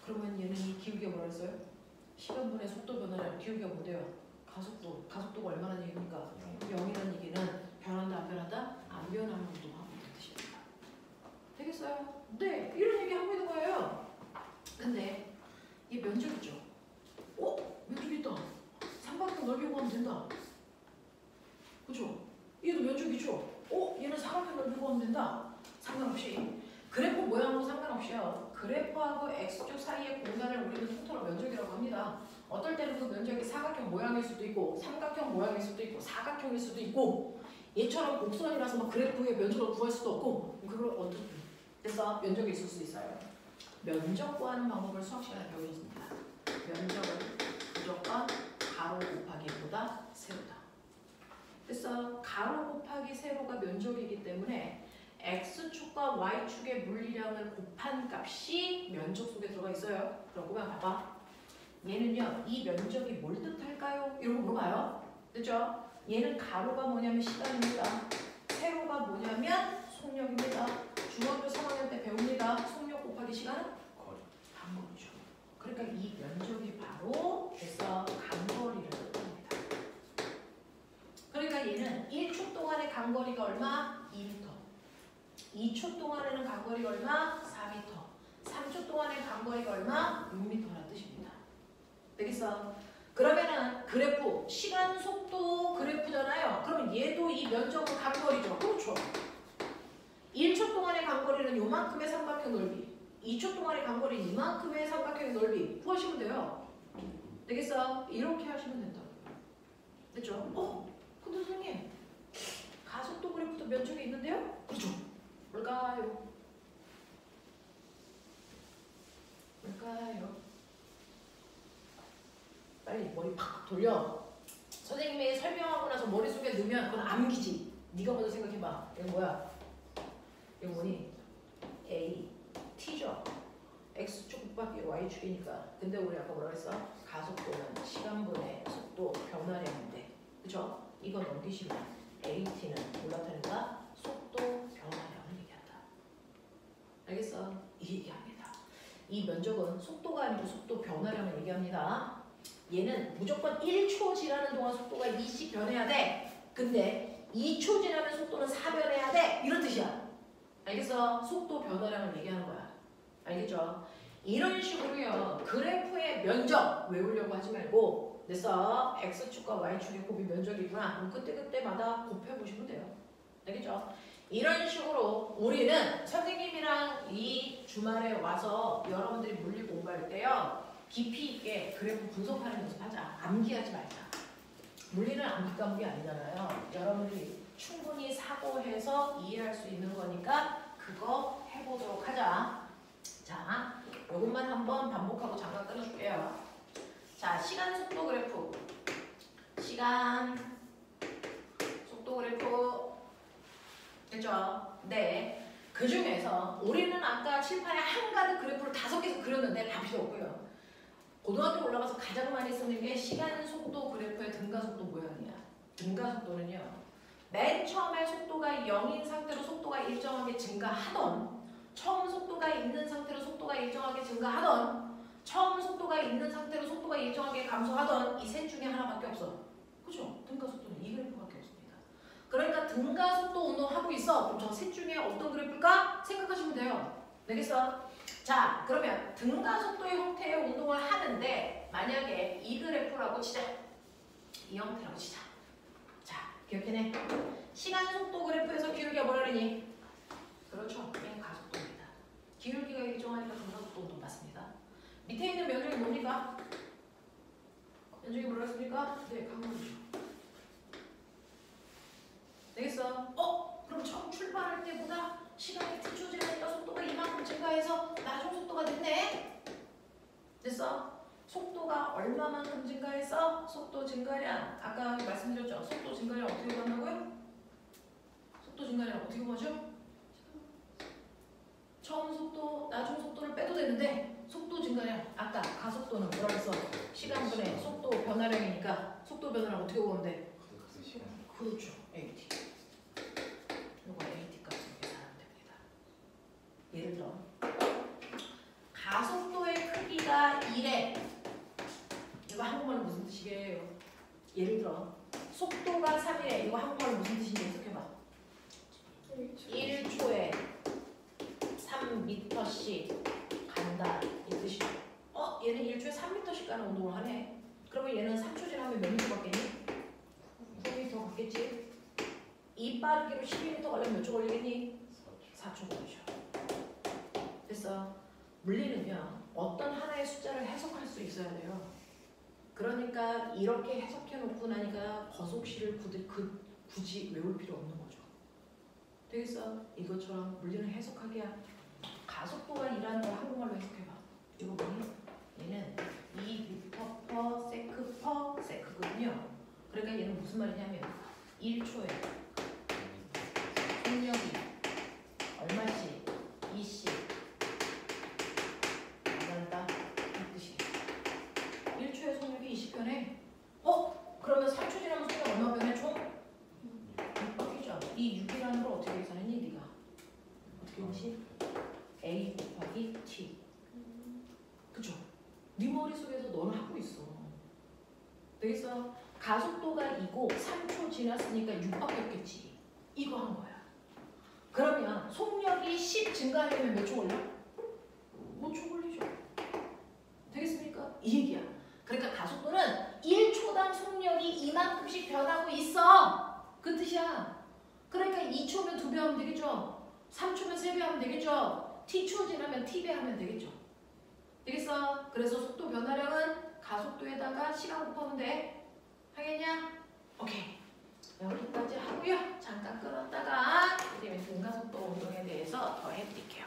그러면 얘는 이 기울기가 뭐라 했어요? 시간분의 속도 변화량 기울기가 뭔데요? 가속도. 가속도가 얼마나 얘기입니까? 0이라는 얘기는 변한다 안 변한다? 안 변하는 운동하고 있는 뜻입니다. 되겠어요? 네. 이런 얘기 하고 있는 거예요. 근데 얘 면적이죠? 면적 있다. 삼각형 넓이 구하면 된다. 그죠? 얘도 면적이죠? 얘는 사각형 넓이 구하면 된다. 상관없이. 그래프 모양하고 상관없이요. 그래프하고 X축 사이의 공간을 우리는 통틀어 면적이라고 합니다. 어떨 때는 그 면적이 사각형 모양일 수도 있고 삼각형 모양일 수도 있고 사각형일 수도 있고 얘처럼 곡선이라서 막 그래프의 면적을 구할 수도 없고 그걸 어떻게 해서 면적이 있을 수 있어요. 면적 구하는 방법을 수학 시간에 배우겠습니다. 면적은 무조건 가로 곱하기 보다 세로다. 그래서 가로 곱하기 세로가 면적이기 때문에 X축과 Y축의 물리량을 곱한 값이 면적 속에 들어가 있어요. 그럼 그냥 봐봐. 얘는요. 이 면적이 뭘 뜻할까요? 이런 거 물어봐요. 됐죠? 얘는 가로가 뭐냐면 시간입니다. 세로가 뭐냐면 속력입니다. 중학교 3학년 때 배웁니다. 속력 곱하기 시간은 거리. 간거리죠. 그러니까 이 면적이 바로 그래서 간거리를 뜻합니다. 그러니까 얘는 1초 동안의 간거리가 얼마? 2m. 2초 동안에는 간거리가 얼마? 4m. 3초 동안의 간거리가 얼마? 6m라는 뜻입니다. 되겠어? 그러면은 그래프, 시간 속도 그래프잖아요. 그러면 얘도 이 면적은 간거리죠. 그렇죠. 1초 동안의 간거리는 요만큼의 삼각형 넓이, 2초 동안의 간거리는 이만큼의 삼각형의 넓이 구하시면 돼요. 되겠어? 이렇게 하시면 된다. 됐죠? 근데 선생님, 가속도 그래프도 면적이 있는데요? 그렇죠. 뭘까요? 뭘까요? 빨리 머리 팍 돌려. 선생님이 설명하고 나서 머릿속에 넣으면 그건 암기지. 네가 먼저 생각해봐. 이거 뭐야? 이거 뭐니? A, T죠. X축 곱하기 Y축이니까. 근데 우리 아까 뭐라 그랬어? 가속도는 시간분의 속도 변화량인데, 그쵸? 이거 넘기시면 AT는 올라타니까 속도 변화량을 얘기한다. 알겠어? 이 얘기합니다. 이 면적은 속도가 아니고 속도 변화량을 얘기합니다. 얘는 무조건 1초 지나는 동안 속도가 2씩 변해야 돼. 근데 2초 지나면 속도는 4변해야 돼. 이런 뜻이야. 알겠어? 속도 변화량을 얘기하는 거야. 알겠죠? 이런 식으로요. 그래프의 면적 외우려고 하지 말고 됐어? X축과 Y축의 곱이 면적이구나. 그럼 그때그때마다 곱해보시면 돼요. 알겠죠? 이런 식으로 우리는 선생님이랑 이 주말에 와서 여러분들이 물리 공부할 때요. 깊이 있게 그래프 분석하는 연습하자. 암기하지 말자. 물리는 암기 과목이 아니잖아요. 여러분들이 충분히 사고해서 이해할 수 있는 거니까 그거 해보도록 하자. 자, 이것만 한번 반복하고 잠깐 끊어줄게요. 자, 시간 속도 그래프. 시간 속도 그래프. 됐죠? 네. 그 중에서 우리는 아까 칠판에 한가득 그래프를 5개서 그렸는데 다 필요 없고요. 고등학교 올라가서 가장 많이 쓰는 게 시간 속도 그래프의 등가속도 모양이야. 등가속도는요. 맨 처음에 속도가 0인 상태로 속도가 일정하게 증가하던, 처음 속도가 있는 상태로 속도가 일정하게 증가하던, 처음 속도가 있는 상태로 속도가 일정하게 감소하던 이 셋 중에 하나밖에 없어. 그죠? 등가속도는 이 그래프밖에 없습니다. 그러니까 등가속도 운동하고 있어. 그럼 저 셋 중에 어떤 그래프일까? 생각하시면 돼요. 되겠어? 자, 그러면 등가속도의 형태의 운동을 하는데 만약에 이 그래프라고 치자. 이 형태라고 치자. 자, 기억해내. 시간 속도 그래프에서 기울기가 뭐라 그러니? 그렇죠. 그냥 가속도입니다. 기울기가 일정하니까 등가속도 운동 맞습니다. 밑에 있는 면적이 뭡니까? 면적이 뭐라 했습니까? 네, 강물이죠. 되겠어? 그럼 처음 출발할 때보다 시간이 T초 지나니까 속도가 이만큼 증가해서 나중 속도가 됐네? 됐어? 속도가 얼마만큼 증가해서 속도 증가량 아까 말씀드렸죠? 속도 증가량 어떻게 구한다고요? 속도 증가량 어떻게 구하죠? 처음 속도, 나중 속도를 빼도 되는데 속도 증가량 아까 가속도는 뭐라고 했어? 시간분의 속도 변화량이니까 속도 변화량 어떻게 구하면 돼? 그 시간. 그렇죠. AT. 요거 AT 값을 계산하면 됩니다. 예를 들어 가속도의 크기가 1에 이거 한국말로 무슨 뜻이게요? 예를 들어 속도가 3이래. 이거 한국말로 무슨 뜻인지 해석해봐. 1초에 3m씩 간다 이 뜻이죠. 얘는 1초에 3m씩 가는 운동을 하네. 그러면 얘는 3초 지나면 몇 m 갔겠니? 9m 갔겠지? 이 빠르기로 12m 가려면 몇 초 걸리겠니? 4초 걸리죠. 됐어. 물리는요. 어떤 하나의 숫자를 해석할 수 있어야 돼요. 그러니까 이렇게 해석해 놓고 나니까 거속시를 굳이 외울 필요 없는 거죠. 되겠어? 이것처럼 물리는 해석하기야. 가속도가 일하는 걸 한국말로 해석해봐. 이거 뭐니? 얘는 2m/s per sec거든요. 그러니까 얘는 무슨 말이냐면 1초에 속력이 얼마씩 2씩 나간다 이 뜻이에요. 1초에 속력이 20 변해. 그러면 3초 지나면 속력 얼마 변해? 총 되겠어? 가속도가 2고 3초 지났으니까 6 바뀌었겠지. 이거 한 거야. 그러면 속력이 10 증가하려면 몇 초 걸려? 5초 걸리죠. 되겠습니까? 이 얘기야. 그러니까 가속도는 1초당 속력이 이만큼씩 변하고 있어. 그 뜻이야. 그러니까 2초면 2배 하면 되겠죠. 3초면 3배 하면 되겠죠. t초 지나면 t배 하면 되겠죠. 되겠어? 그래서 속도 변화량은 가속도에다가 시간 곱하면 돼. 하겠냐? 오케이. 여기까지 하고요. 잠깐 끊었다가 그다음에 등가속도 운동에 대해서 더 해드릴게요.